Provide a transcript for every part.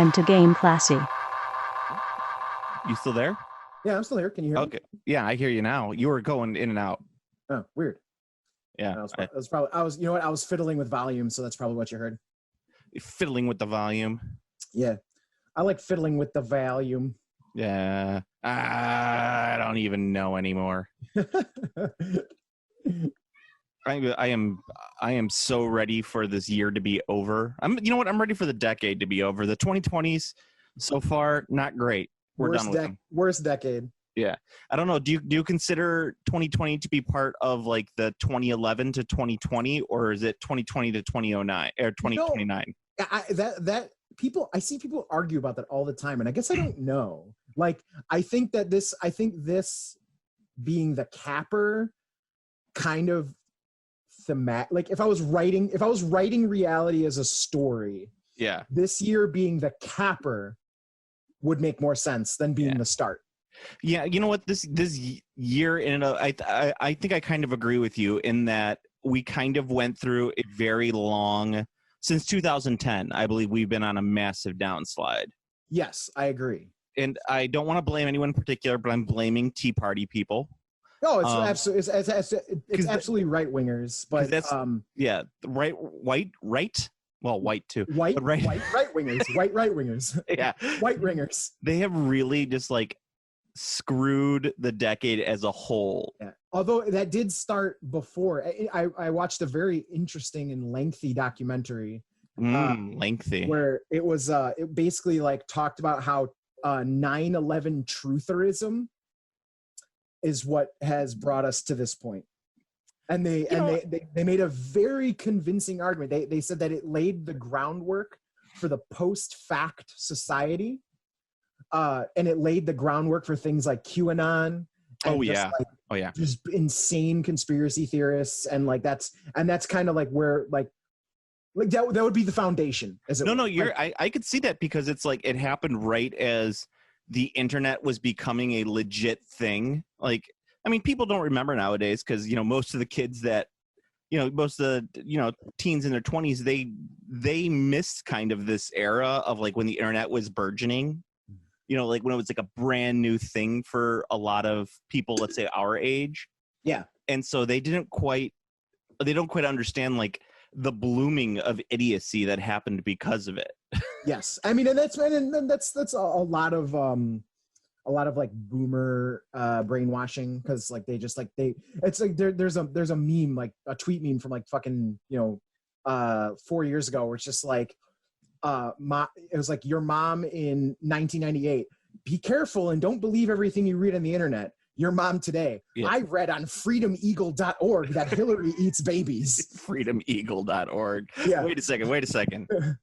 time to game classy. You still there? Yeah, I'm still here. Can you hear me? Okay. Yeah, I hear you now. You were going in and out. Oh, weird. Yeah. That was probably, you know what? I was fiddling with volume, so that's probably what you heard. Fiddling with the volume. Yeah. I like fiddling with the volume. Yeah. I don't even know anymore. I am so ready for this year to be over. You know what? I'm ready for the decade to be over. The 2020s so far, not great. We're done with them. Worst decade. Yeah. I don't know. Do you consider 2020 to be part of like the 2011 to 2020, or is it 2020 to 2009 or 2029? I see people argue about that all the time, and I guess I don't know. Like, I think this being the capper kind of thematic. Like, if I was writing reality as a story, yeah, this year being the capper would make more sense than being the start. Yeah, you know what? This year I think I kind of agree with you in that we kind of went through a very long, since 2010, I believe we've been on a massive downslide. Yes, I agree. And I don't want to blame anyone in particular, but I'm blaming Tea Party people. No, it's absolutely right wingers, but that's right. Well, white too. White wingers. Yeah, white ringers. They have really just like screwed the decade as a whole. Yeah. Although that did start before. I watched a very interesting and lengthy documentary. Lengthy. Where it was it basically like talked about how 9/11 trutherism is what has brought us to this point. And they made a very convincing argument. They said that it laid the groundwork for the post-fact society, and it laid the groundwork for things like QAnon. Just insane conspiracy theorists, and like that's kind of like where like that would be the foundation. I could see that because it's like it happened right as the internet was becoming a legit thing. Like, I mean, people don't remember nowadays because, you know, most of the kids that, you know, most of the, you know, teens in their 20s, they missed kind of this era of like when the internet was burgeoning, you know, like when it was like a brand new thing for a lot of people, let's say our age. Yeah. And so they don't quite understand like the blooming of idiocy that happened because of it. Yes. I mean, and that's a lot of like boomer brainwashing, because like it's like there's a meme, like a tweet meme from like fucking 4 years ago, where it's just like it was like, your mom in 1998, be careful and don't believe everything you read on the internet. Your mom today. Yeah. I read on freedomeagle.org that Hillary eats babies. Freedomeagle.org. Yeah. Wait a second.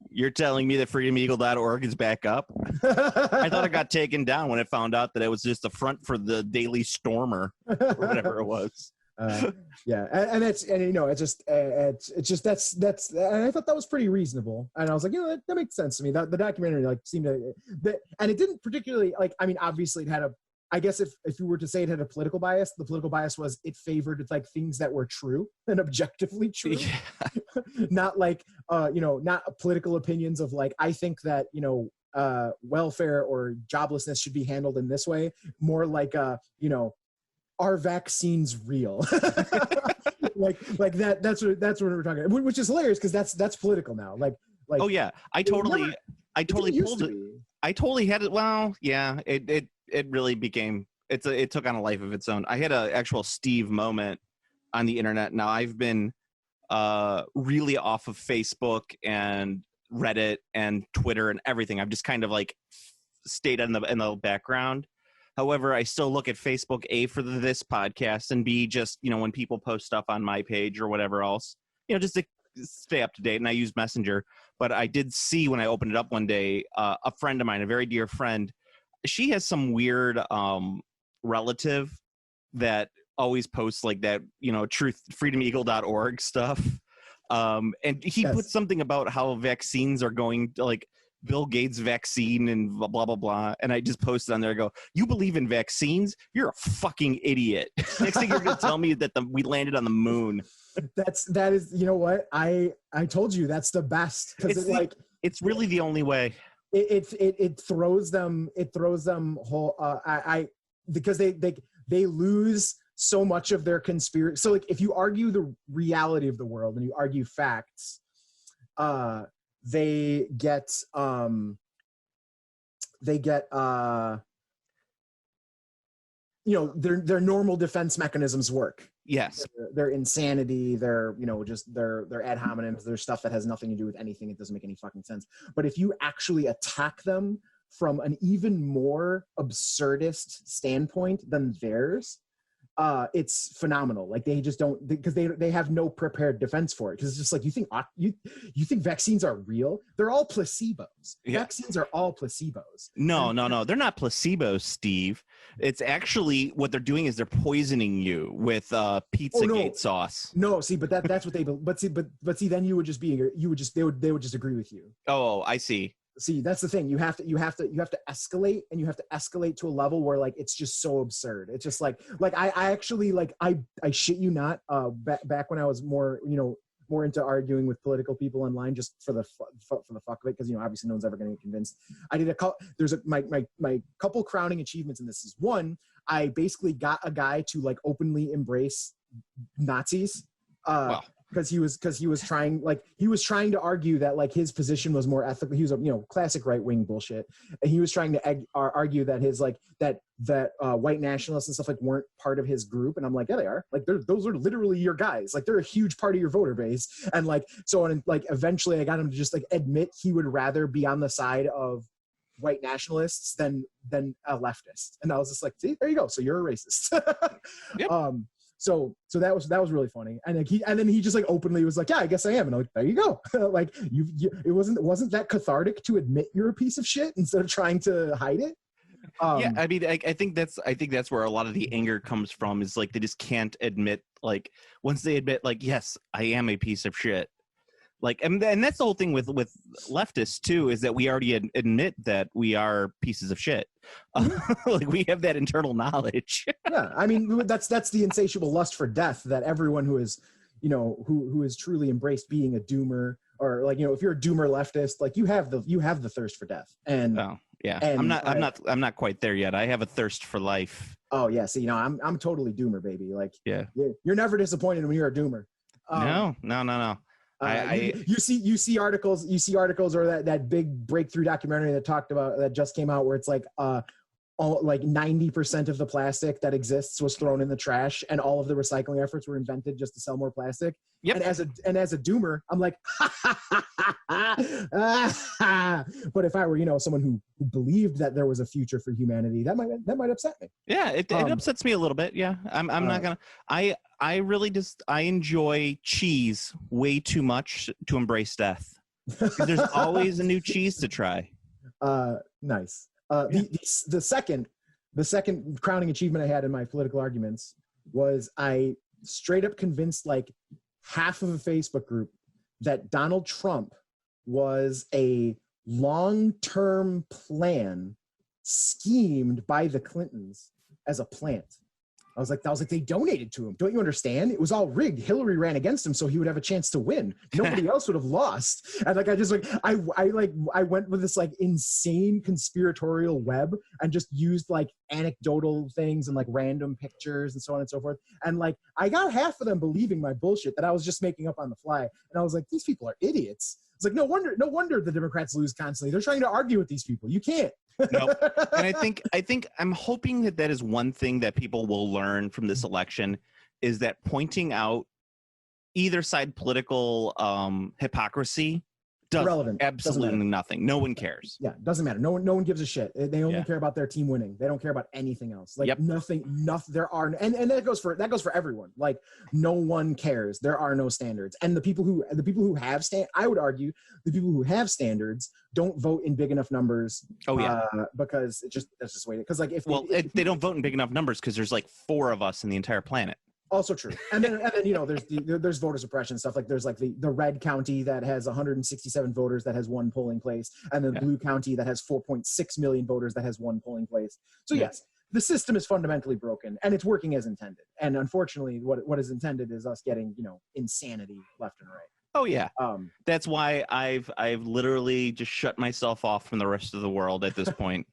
You're telling me that freedomeagle.org is back up? I thought it got taken down when it found out that it was just a front for the Daily Stormer or whatever it was. Yeah, and it's and that's and I thought that was pretty reasonable, and I was like, that makes sense to me. The documentary like seemed to, and it didn't particularly like. I mean, obviously it had I guess if you were to say it had a political bias, the political bias was it favored like things that were true and objectively true. Yeah. Not like not political opinions of like, I think that welfare or joblessness should be handled in this way. More like are vaccines real? like that's what we're talking about, which is hilarious because that's political now. Like oh yeah, I totally pulled it. I totally had it. Well, yeah, it really became it took on a life of its own. I had an actual Steve moment on the internet. Now I've been really off of Facebook and Reddit and Twitter and everything. I've just kind of like stayed in the background. However, I still look at Facebook, A, for this podcast, and B, just, when people post stuff on my page or whatever else, just to stay up to date. And I use Messenger. But I did see when I opened it up one day, a friend of mine, a very dear friend, she has some weird relative that always posts like that, freedomeagle.org stuff. And he put something about how vaccines are going to, like, Bill Gates vaccine and blah, blah, blah. And I just posted on there, I go, you believe in vaccines? You're a fucking idiot. Next thing you're going to tell me that we landed on the moon. That is, you know what? I told you that's the best. Because it's really the only way. it throws them whole because they lose so much of their conspiracy. So like if you argue the reality of the world and you argue facts, they get you know, their normal defense mechanisms work. Yes. Their insanity, their, you know, just their ad hominems, their stuff that has nothing to do with anything. It doesn't make any fucking sense. But if you actually attack them from an even more absurdist standpoint than theirs, it's phenomenal. Like they just don't, because they have no prepared defense for it. Because it's just like, you think vaccines are real? They're all placebos. Yeah. Vaccines are all placebos. No, they're not placebos, Steve. It's actually what they're doing is they're poisoning you with Pizzagate sauce. No, see, but that's what they. But see, then they would just agree with you. Oh, I see. See, that's the thing. You have to escalate, and you have to escalate to a level where like it's just so absurd. It's just like I actually like I shit you not. Back when I was more into arguing with political people online, just for the fuck of it, because you know obviously no one's ever going to get convinced. I did my couple crowning achievements in this is one. I basically got a guy to like openly embrace Nazis. Wow. Because he was trying to argue that like his position was more ethical. He was classic right wing bullshit, and he was trying to argue that his like that white nationalists and stuff like weren't part of his group. And I'm like, yeah, they are. Like those are literally your guys. Like they're a huge part of your voter base. And like so on. Like eventually, I got him to just like admit he would rather be on the side of white nationalists than a leftist. And I was just like, see, there you go. So you're a racist. Yep. So that was really funny, and like then he just like openly was like, yeah, I guess I am, and I'm like, there you go. Like it wasn't that cathartic to admit you're a piece of shit instead of trying to hide it. Yeah, I mean, I think that's where a lot of the anger comes from, is like they just can't admit, like once they admit like, yes, I am a piece of shit. Like, and that's the whole thing with leftists too, is that we already admit that we are pieces of shit. Like we have that internal knowledge. Yeah, I mean that's the insatiable lust for death that everyone who is, who is truly embraced being a doomer, or like if you're a doomer leftist, like you have the thirst for death. And oh yeah, and I'm not quite there yet. I have a thirst for life. Oh yeah, so I'm totally doomer, baby. Like yeah, you're never disappointed when you're a doomer. No. You see articles or that big breakthrough documentary that just came out where it's like like 90% of the plastic that exists was thrown in the trash, and all of the recycling efforts were invented just to sell more plastic. Yep. And as a doomer, I'm like, but if I were that might upset me. Yeah, it upsets me a little bit. Yeah, I'm not gonna. I enjoy cheese way too much to embrace death. There's always a new cheese to try. Nice. The second crowning achievement I had in my political arguments was I straight up convinced like half of a Facebook group that Donald Trump was a long-term plan schemed by the Clintons as a plant. I was like, they donated to him. Don't you understand? It was all rigged. Hillary ran against him so he would have a chance to win. Nobody else would have lost. And like, I went with this like insane conspiratorial web and just used like anecdotal things and like random pictures and so on and so forth. And like, I got half of them believing my bullshit that I was just making up on the fly. And I was like, these people are idiots. It's like, no wonder the Democrats lose constantly. They're trying to argue with these people. You can't. No, and I think I'm hoping that is one thing that people will learn from this election, is that pointing out either side political hypocrisy does absolutely nothing. No one cares. Yeah, doesn't matter. No one gives a shit. They only care about their team winning. They don't care about anything else. Like nothing. There are, and that goes for everyone. Like no one cares. There are no standards. And the people who have I would argue the people who have standards don't vote in big enough numbers. Oh yeah, because that's just the way. Because like if they don't vote in big enough numbers because there's like 4 of us in the entire planet. Also true. And then there's voter suppression stuff. Like there's like the red county that has 167 voters that has 1 polling place, and the blue county that has 4.6 million voters that has 1 polling place. So yes, the system is fundamentally broken, and it's working as intended. And unfortunately, what is intended is us getting insanity left and right. Oh yeah. That's why I've literally just shut myself off from the rest of the world at this point.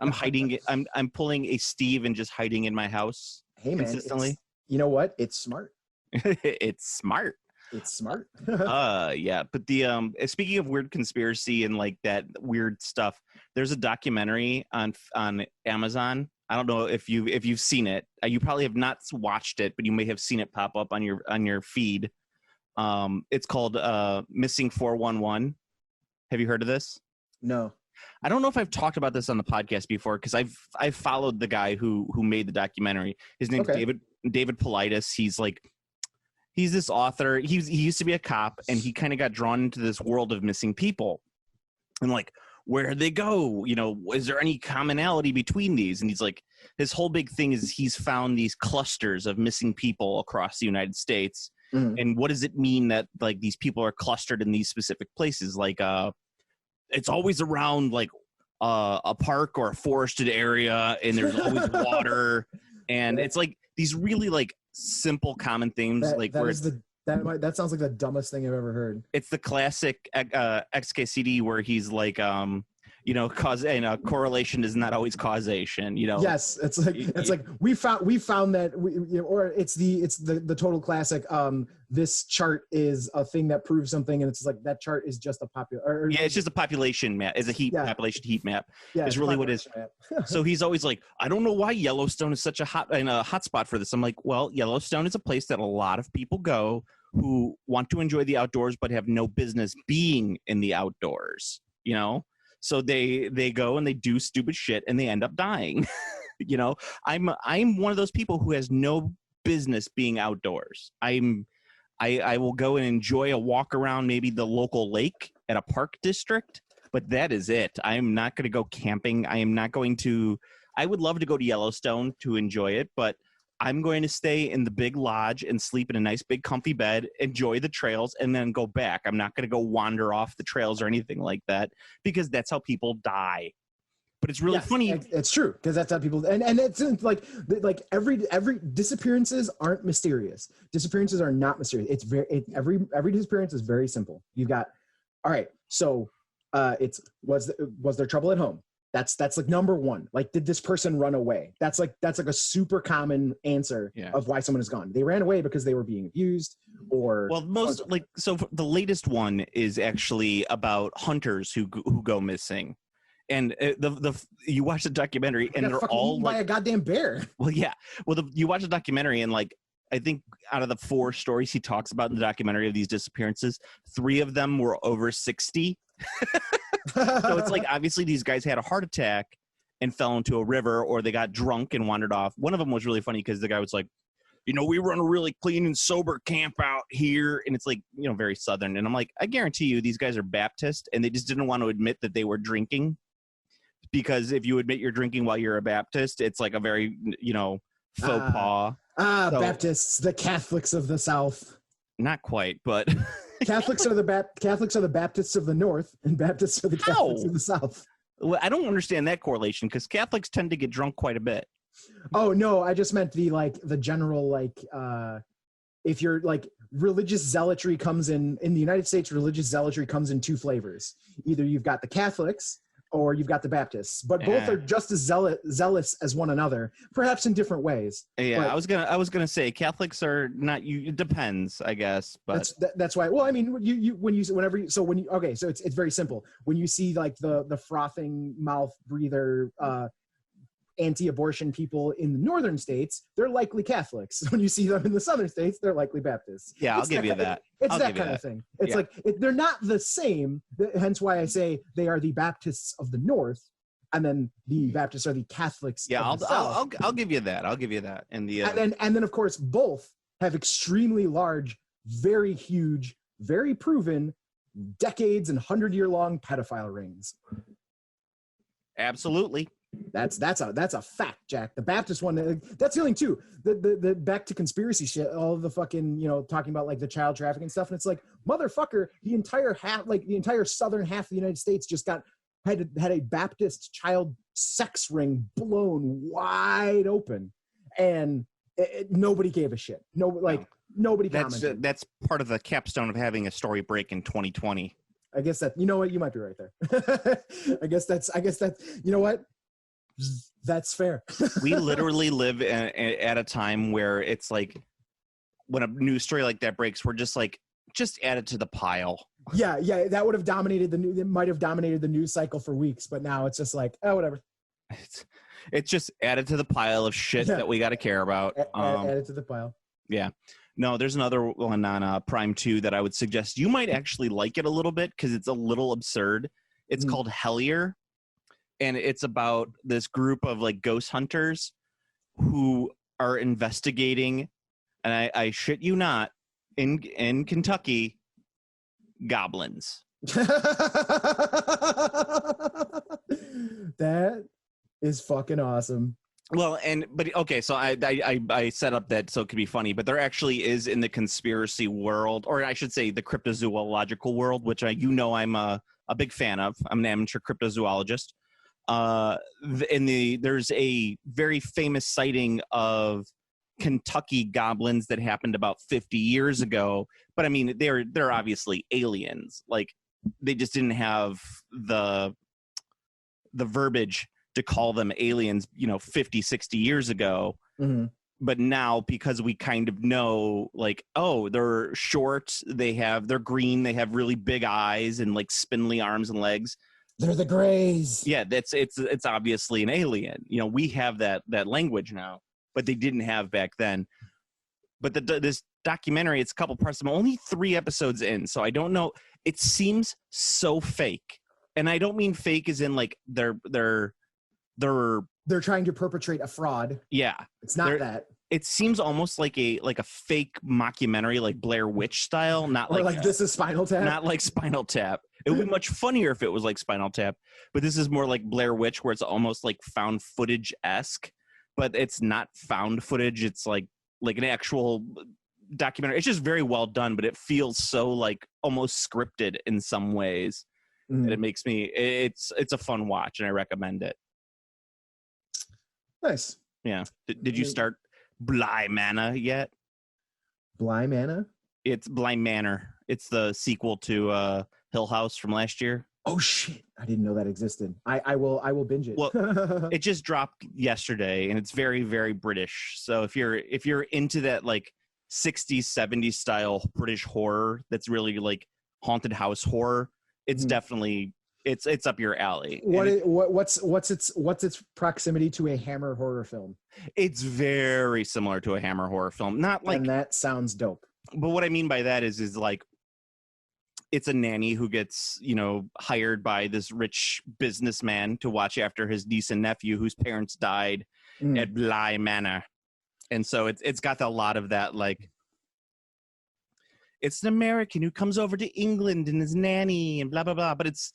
I'm hiding. I'm pulling a Steve and just hiding in my house. Hey man, consistently. You know what? It's smart. It's smart. It's smart. Yeah. But the speaking of weird conspiracy and like that weird stuff, there's a documentary on Amazon. I don't know if you've seen it. You probably have not watched it, but you may have seen it pop up on your feed. It's called Missing 411. Have you heard of this? No. I don't know if I've talked about this on the podcast before because I've followed the guy who made the documentary. His name's David Paulides. He's this author. He used to be a cop, and he kind of got drawn into this world of missing people. And like, where'd they go? You know, is there any commonality between these? And he's like, his whole big thing is he's found these clusters of missing people across the United States. Mm-hmm. And what does it mean that like these people are clustered in these specific places? Like, it's always around like a park or a forested area, and there's always water, and it's like these really like simple common themes. That sounds like the dumbest thing I've ever heard. It's the classic XKCD where he's like, cause and correlation is not always causation. You know. Yes, it's like we found that or it's the total classic. This chart is a thing that proves something, and it's like that chart is just a it's just a population map. It's a population heat map. Yeah, is really what it is. So he's always like, I don't know why Yellowstone is such a hot spot for this. I'm like, well, Yellowstone is a place that a lot of people go who want to enjoy the outdoors but have no business being in the outdoors. You know. So they go and they do stupid shit and they end up dying. You know, I'm one of those people who has no business being outdoors. I will go and enjoy a walk around maybe the local lake at a park district, but that is it. I'm not going to go camping. I would love to go to Yellowstone to enjoy it, but I'm going to stay in the big lodge and sleep in a nice big comfy bed, enjoy the trails, and then go back. I'm not going to go wander off the trails or anything like that because that's how people die. But it's really funny. It's true because that's how people and it's like every disappearances aren't mysterious. Disappearances are not mysterious. It's every disappearance is very simple. You've got all right. So was there trouble at home? That's like number one. Like, did this person run away? That's like a super common answer of why someone is gone. They ran away because they were being abused or the latest one is actually about hunters who go missing. And you watch the documentary and they're all by a goddamn bear. Well, yeah. Well, you watch the documentary and like, I think out of the 4 stories he talks about in the documentary of these disappearances, 3 of them were over 60. So it's like, obviously these guys had a heart attack and fell into a river, or they got drunk and wandered off. One of them was really funny because the guy was like, we run a really clean and sober camp out here. And it's like, very Southern. And I'm like, I guarantee you these guys are Baptist and they just didn't want to admit that they were drinking. Because if you admit you're drinking while you're a Baptist, it's like a very, faux pas. Baptists, the Catholics of the South. Not quite, but Catholics are the Baptists of the North, and Baptists are the Catholics of the South. Well, I don't understand that correlation because Catholics tend to get drunk quite a bit. Oh no, I just meant the general if you're like religious zealotry comes in the United States, religious zealotry comes in 2 flavors. Either you've got the Catholics or you've got the Baptists, but both are just as zealous as one another, perhaps in different ways. Yeah, but I was gonna say Catholics are not. It depends, I guess. But that's why. Well, I mean, so it's very simple. When you see like the frothing mouth breather, anti-abortion people in the northern states, they're likely Catholics. When you see them in the southern states, they're likely Baptists. Yeah, I'll give you that. It's that kind of thing. It's like they're not the same. Hence why I say they are the Baptists of the North, and then the Baptists are the Catholics. Yeah, I'll give you that. I'll give you that. And then of course both have extremely large, very huge, very proven, decades and 100-year-long pedophile rings. Absolutely. That's a fact, Jack. The Baptist one, that's the only too. The back to conspiracy shit, all of the fucking, talking about like the child trafficking stuff, and it's like, motherfucker, the entire southern half of the United States just had a Baptist child sex ring blown wide open, and nobody gave a shit. Nobody commented. That's part of the capstone of having a story break in 2020. I guess that, you know what, you might be right there. I guess that's, you know what? That's fair. We literally live at a time where it's like, when a news story like that breaks, we're just like, just add it to the pile. Yeah, that would have dominated it might have dominated the news cycle for weeks, but now it's just like, oh, whatever. It's just added to the pile of shit that we got to care about. Add it to the pile. Yeah. No, there's another one on Prime 2 that I would suggest. You might actually like it a little bit because it's a little absurd. It's called Hellier, and it's about this group of like ghost hunters who are investigating, and I shit you not, in Kentucky, goblins. That is fucking awesome. Well, but okay, so I set up that so it could be funny, but there actually is in the conspiracy world, or I should say the cryptozoological world, which I'm a big fan of. I'm an amateur cryptozoologist. There's a very famous sighting of Kentucky goblins that happened about 50 years ago, but I mean they're obviously aliens. Like they just didn't have the verbiage to call them aliens, 50, 60 years ago. Mm-hmm. But now, because we kind of know, like, oh, they're short, they're green, they have really big eyes and like spindly arms and legs. They're the Greys. Yeah, it's obviously an alien. We have that language now, but they didn't have back then. But this documentary, it's a couple parts. I'm only 3 episodes in, so I don't know. It seems so fake, and I don't mean fake as in like they're trying to perpetrate a fraud. Yeah, it's not that. It seems almost like a fake mockumentary, like Blair Witch style, not like This is Spinal Tap. Not like Spinal Tap. It would be much funnier if it was like Spinal Tap, but this is more like Blair Witch, where it's almost like found footage-esque, but it's not found footage. It's like an actual documentary. It's just very well done, but it feels so like almost scripted in some ways. And it makes me. It's a fun watch, and I recommend it. Nice. Yeah. Did you start Bly Manor yet? Bly Manor? It's Bly Manor. It's the sequel to Hill House from last year. Oh shit! I didn't know that existed. I will binge it. Well, it just dropped yesterday, and it's very, very British. So if you're into that like 60s, 70s style British horror, that's really like haunted house horror, it's definitely it's up your alley. What's its proximity to a Hammer horror film? It's very similar to a Hammer horror film. Not like, and that sounds dope. But what I mean by that is like, it's a nanny who gets, hired by this rich businessman to watch after his niece and nephew whose parents died at Bly Manor. And so it's got a lot of that, like, it's an American who comes over to England and is nanny and blah, blah, blah. But it's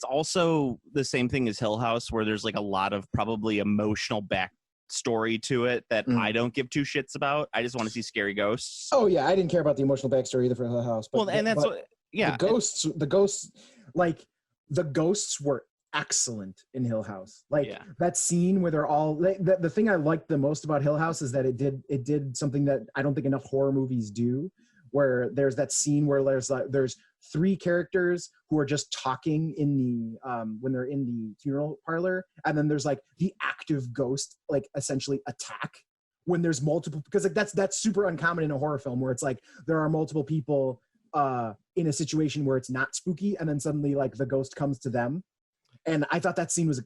also the same thing as Hill House, where there's like a lot of probably emotional backstory to it that I don't give 2 shits about. I just want to see scary ghosts. Oh yeah, I didn't care about the emotional backstory either for Hill House. But, yeah, the ghosts were excellent in Hill House. Like that scene where they're all the thing I liked the most about Hill House is that it did something that I don't think enough horror movies do, where there's that scene where there's 3 characters who are just talking in the when they're in the funeral parlor, and then there's like the active ghost like essentially attack when there's multiple, because like that's super uncommon in a horror film where it's like there are multiple people in a situation where it's not spooky, and then suddenly like the ghost comes to them. And I thought that scene was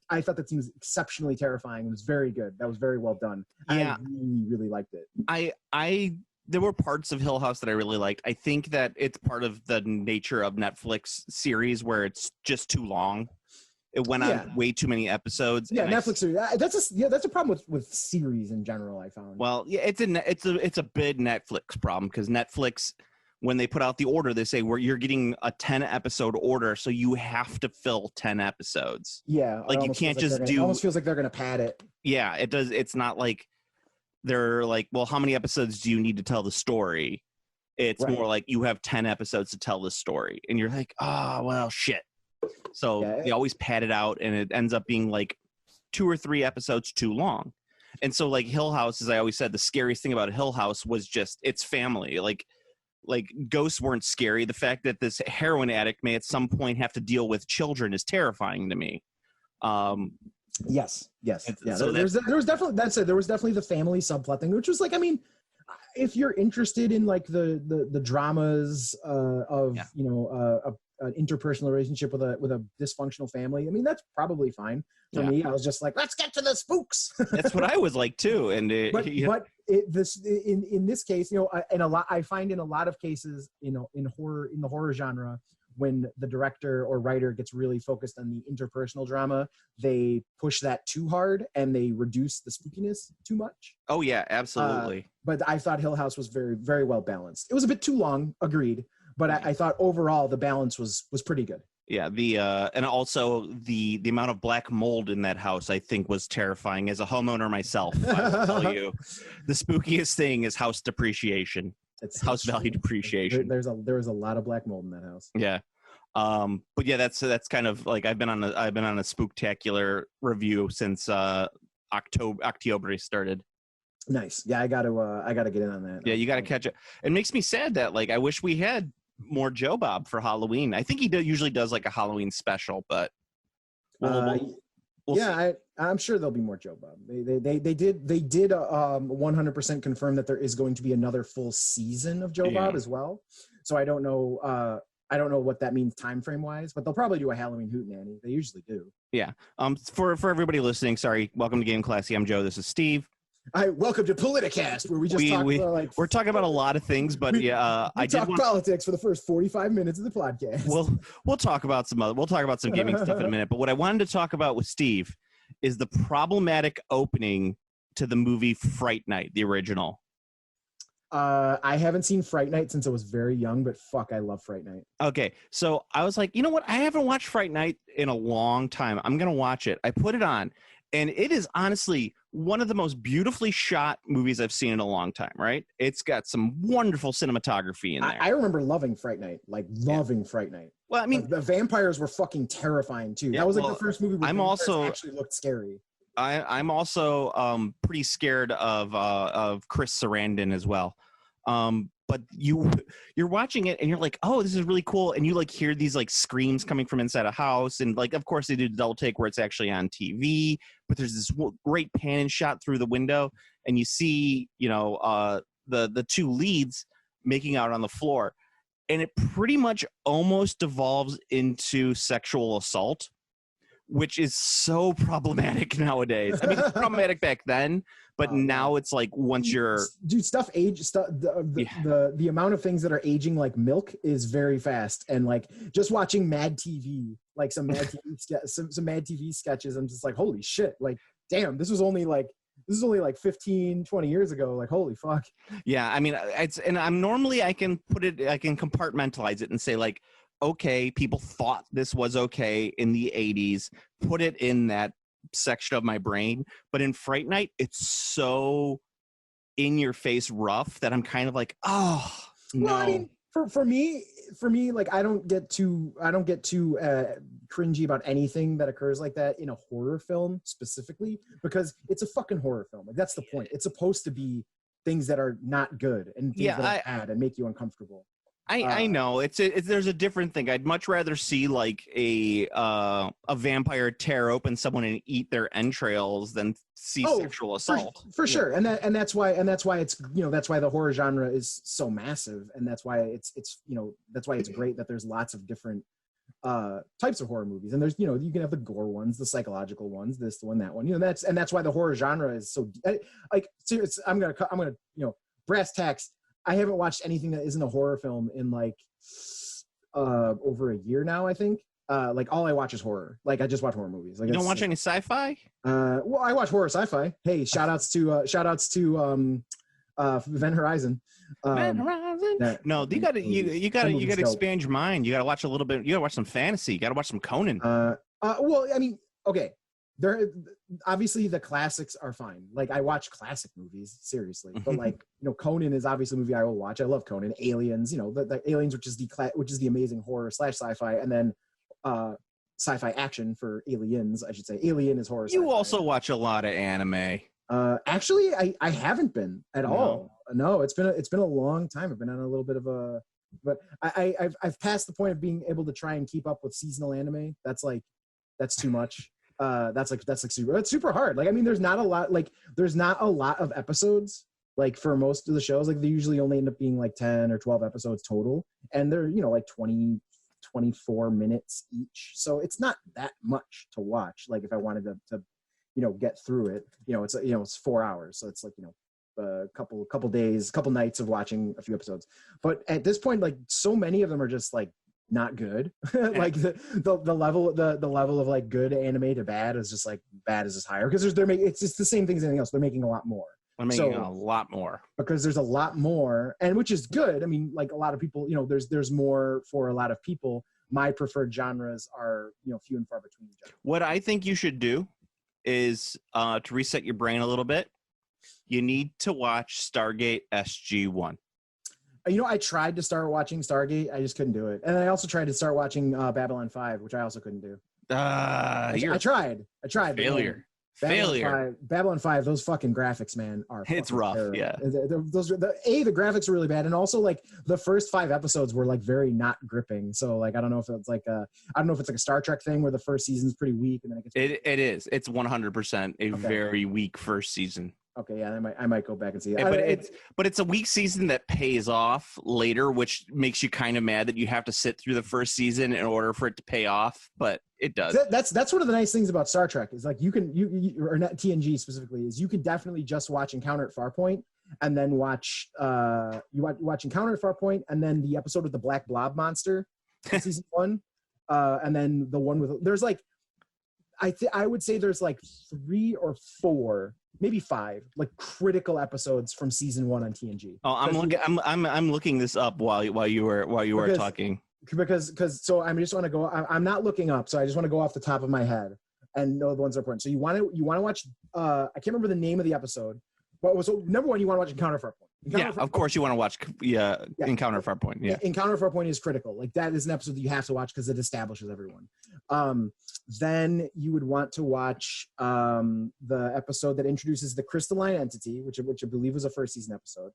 exceptionally terrifying. It was very good. That was very well done. Yeah. I really, really liked it. There were parts of Hill House that I really liked. I think that it's part of the nature of Netflix series where it's just too long. It went on way too many episodes. Yeah, Netflix series. That's a problem with series in general, I found. Well, yeah, it's a big Netflix problem, because Netflix, when they put out the order, they say you're getting a 10 episode order, so you have to fill 10 episodes. Yeah, like you can't just do. It almost feels like they're gonna pad it. Yeah, it does. It's not like they're like, well, how many episodes do you need to tell the story? It's more like you have 10 episodes to tell the story, and you're like, oh well, shit. So they always pad it out, and it ends up being like 2 or 3 episodes too long. And so like Hill House, as I always said, the scariest thing about Hill House was just its family. Like ghosts weren't scary. The fact that this heroin addict may at some point have to deal with children is terrifying to me. Yes. Yeah. So There was definitely, that's it. There was definitely the family subplot thing, which was like, I mean, if you're interested in like the dramas of an interpersonal relationship with a dysfunctional family, I mean, that's probably fine for me. I was just like, let's get to the spooks. That's what I was like too. And in this case, I find in a lot of cases, in the horror genre, when the director or writer gets really focused on the interpersonal drama, they push that too hard and they reduce the spookiness too much. Oh yeah, absolutely. But I thought Hill House was very, very well balanced. It was a bit too long, agreed, but I thought overall the balance was pretty good. Yeah, and also the amount of black mold in that house, I think, was terrifying. As a homeowner myself, I will tell you, the spookiest thing is house depreciation. It's house value depreciation. There was a lot of black mold in that house. Yeah, but yeah, that's kind of like I've been on a spooktacular review since October started. Nice. Yeah, I gotta get in on that. Yeah, you gotta catch it. It makes me sad that like I wish we had more Joe Bob for Halloween. I think he usually does like a Halloween special, but we'll see. I'm sure there'll be more Joe Bob. They did 100% confirm that there is going to be another full season of Joe Bob as well. So I don't know what that means time frame wise, but they'll probably do a Halloween Hootenanny. They usually do. Yeah. For everybody listening, sorry. Welcome to Game Classy. I'm Joe. This is Steve. Hi, welcome to Politicast, where we're talking about a lot of things, but we talk politics for the first 45 minutes of the podcast. We'll talk about some gaming stuff in a minute. But what I wanted to talk about with Steve is the problematic opening to the movie Fright Night, the original. I haven't seen Fright Night since I was very young, but fuck, I love Fright Night. Okay, so I was like, you know what? I haven't watched Fright Night in a long time. I'm gonna watch it. I put it on. And it is honestly one of the most beautifully shot movies I've seen in a long time, right? It's got some wonderful cinematography in there. I remember loving Fright Night, Fright Night. Well, I mean, the vampires were fucking terrifying too. That was like the first movie where vampires actually looked scary. I'm also pretty scared of Chris Sarandon as well. But you're watching it and you're like, oh, this is really cool. And you like hear these like screams coming from inside a house. And like, of course they do the double take where it's actually on TV, but there's this great pan and shot through the window and you see, the two leads making out on the floor. And it pretty much almost devolves into sexual assault, which is so problematic nowadays. I mean, it's problematic back then, but now it's like once you're the amount of things that are aging like milk is very fast. And like just watching Mad TV, like some Mad TV sketches, I'm just like, holy shit, like damn, this is only like 15, 20 years ago. Like, holy fuck. Yeah. I mean, I can compartmentalize it and say like, okay, people thought this was okay in the 80s, put it in that section of my brain. But in Fright Night, it's so in your face rough that I'm kind of like, oh, no. Well, I mean, for me, like I don't get too cringy about anything that occurs like that in a horror film specifically, because it's a fucking horror film. Like that's the point. It's supposed to be things that are not good and things that are bad and make you uncomfortable. I know there's a different thing. I'd much rather see like a vampire tear open someone and eat their entrails than see sexual assault. For sure. And that's why it's, that's why the horror genre is so massive. And that's why it's great that there's lots of different types of horror movies. And there's, you can have the gore ones, the psychological ones, this one, that one, that's why the horror genre is so like serious. I'm going to, brass tacks. I haven't watched anything that isn't a horror film in like over a year now, I think. Like all I watch is horror. Like I just watch horror movies. Like you don't watch any sci-fi? Well, I watch horror sci-fi. Hey, shout outs to Event Horizon. Event Horizon. No, you gotta expand your mind. You gotta watch a little bit. You gotta watch some fantasy. You gotta watch some Conan. Well, I mean, okay. There obviously the classics are fine. Like I watch classic movies seriously, but like Conan is obviously a movie I will watch. I love Conan. Aliens, the Aliens, which is the amazing horror / sci-fi, and then sci-fi action for Aliens, I should say. Alien is horror. You also watch a lot of anime. Actually, I haven't been at all. No, it's been a long time. I've been on a little bit of a, but I've passed the point of being able to try and keep up with seasonal anime. That's too much. That's super hard. Like, I mean, there's not a lot of episodes, like, for most of the shows. Like, they usually only end up being like 10 or 12 episodes total, and they're, like 20, 24 minutes each. So it's not that much to watch. Like, if I wanted to get through it, it's 4 hours. So it's like, a couple days, couple nights of watching a few episodes. But at this point, like, so many of them are just like not good. Like the level of like good anime to bad is just like bad is just higher, because it's just the same thing as anything else. They're making a lot more. They're making a lot more, because there's a lot more, and which is good. I mean, like, a lot of people, there's more for a lot of people. My preferred genres are, few and far between each other. What I think you should do is, to reset your brain a little bit, you need to watch Stargate SG-1. I tried to start watching Stargate. I just couldn't do it. And I also tried to start watching Babylon 5, which I also couldn't do. I tried. Failure. Babylon 5, those fucking graphics, man, are it's rough. terrible. Yeah. The graphics are really bad, and also, like, the first 5 episodes were like very not gripping. So, like, I don't know if it's like a Star Trek thing where the first season's pretty weak and then it is. It's 100% a very weak first season. Okay, yeah, I might go back and see it. But it's a weak season that pays off later, which makes you kind of mad that you have to sit through the first season in order for it to pay off. But it does. That's one of the nice things about Star Trek, is like, you or not TNG specifically, is you can definitely just watch Encounter at Farpoint, and then watch Encounter at Farpoint, and then the episode with the black blob monster in season 1, and then the one with, there's like, I would say there's like 3 or 4, maybe 5, like, critical episodes from season 1 on TNG. Oh, I'm looking this up while you were talking. Because so I just want to go. I'm not looking up, so I just want to go off the top of my head and know the ones that are important. So you want to watch. I can't remember the name of the episode. But so number 1, you want to watch Encounter Farpoint. Of course you want to watch Encounter Farpoint. Yeah, Encounter Farpoint is critical. Like, that is an episode that you have to watch because it establishes everyone. Then you would want to watch the episode that introduces the crystalline entity, which I believe was a first season episode.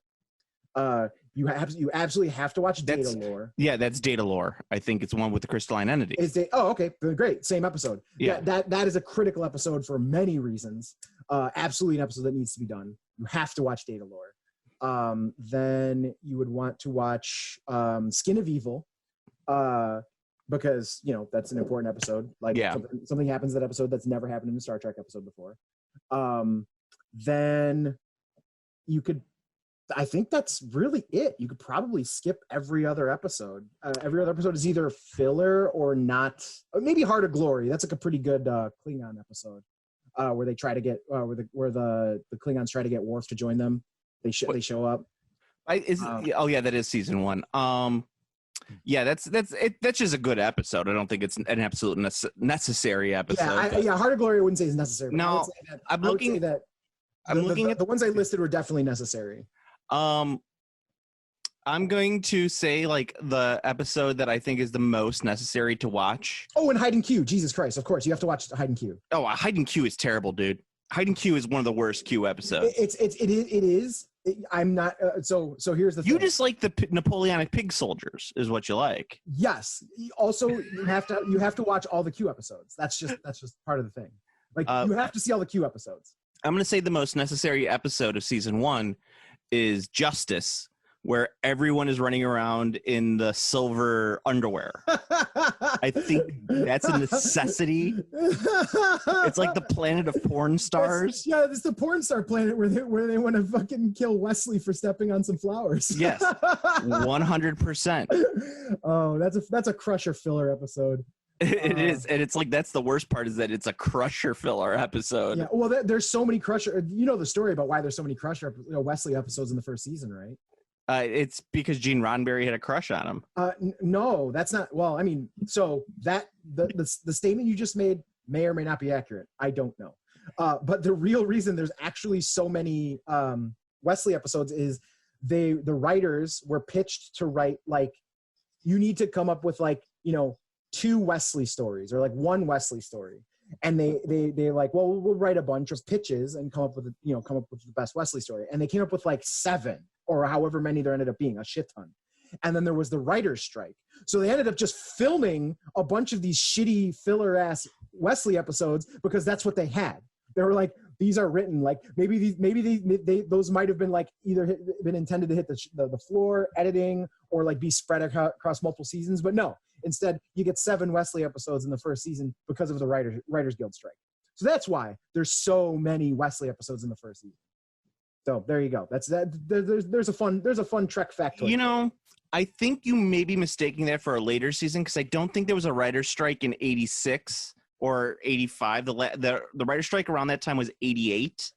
You absolutely have to watch Data Lore. Yeah, that's Data Lore. I think it's the one with the crystalline entity. Okay, great, same episode. Yeah, that is a critical episode for many reasons. Absolutely an episode that needs to be done. You have to watch Data Lore. Then you would want to watch Skin of Evil, because that's an important episode. Like, something happens in that episode that's never happened in a Star Trek episode before. Then you could. I think that's really it. You could probably skip every other episode. Every other episode is either filler or not. Or maybe Heart of Glory. That's like a pretty good Klingon episode, where they try to get where the Klingons try to get Worf to join them. They show up. That is season 1. Yeah, that's just a good episode. I don't think it's an absolute necessary episode. Heart of Glory I wouldn't say is necessary. No, I'm looking at the ones I listed were definitely necessary. I'm going to say, like, the episode that I think is the most necessary to watch. Oh, and Hide and Q. Jesus Christ. Of course. You have to watch Hide and Q. Oh, Hide and Q is terrible, dude. Hide and Q is one of the worst Q episodes. It is. I'm not. So here's the thing. You just like the Napoleonic pig soldiers is what you like. Yes. Also, you have to watch all the Q episodes. That's just part of the thing. Like, you have to see all the Q episodes. I'm going to say the most necessary episode of season 1 is Justice, where everyone is running around in the silver underwear. I think that's a necessity. It's like the planet of porn stars. It's the porn star planet where they want to fucking kill Wesley for stepping on some flowers. Yes, 100%. Oh, that's a Crusher filler episode. It is, and it's like, that's the worst part, is that it's a Crusher filler episode. Yeah, well, there's so many Crusher. You know the story about why there's so many Crusher Wesley episodes in the first season, right? It's because Gene Roddenberry had a crush on him. No, that's not. Well, I mean, so that the statement you just made may or may not be accurate. I don't know. But the real reason there's actually so many Wesley episodes is the writers were pitched to write, like, you need to come up with, like, 2 Wesley stories or like 1 Wesley story. and they like, well, we'll write a bunch of pitches and come up with the best Wesley story. And they came up with like 7 or however many there ended up being, a shit ton. And then there was the writer's strike. So they ended up just filming a bunch of these shitty filler ass Wesley episodes because that's what they had. They were like, these are written like maybe those might have been like either been intended to hit the floor editing or like be spread across multiple seasons, but no. Instead, you get 7 Wesley episodes in the first season because of the Writers Guild strike. So that's why there's so many Wesley episodes in the first season. So there you go. That's that. There's a fun Trek factoid. You know, I think you may be mistaking that for a later season because I don't think there was a writer's strike in '86 or '85. The writer's strike around that time was '88.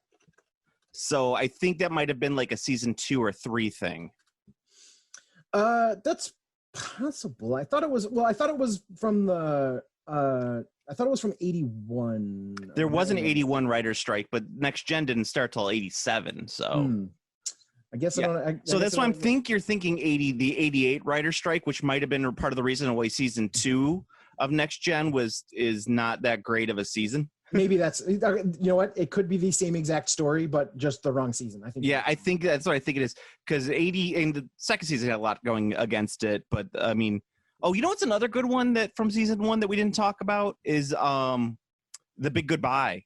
So I think that might have been like a season 2 or 3 thing. That's possible. I thought it was from the I thought it was from 81. There was an 81 writer's strike, but Next Gen didn't start till 87. So I guess yeah. So that's why you're thinking the 88 writer's strike, which might have been part of the reason why season 2 of Next Gen is not that great of a season. Maybe that's, you know what, it could be the same exact story, but just the wrong season. I think. Yeah, I think that's what I think it is, because 80 in the second season had a lot going against it. But I mean, you know what's another good one that from season 1 that we didn't talk about is The Big Goodbye.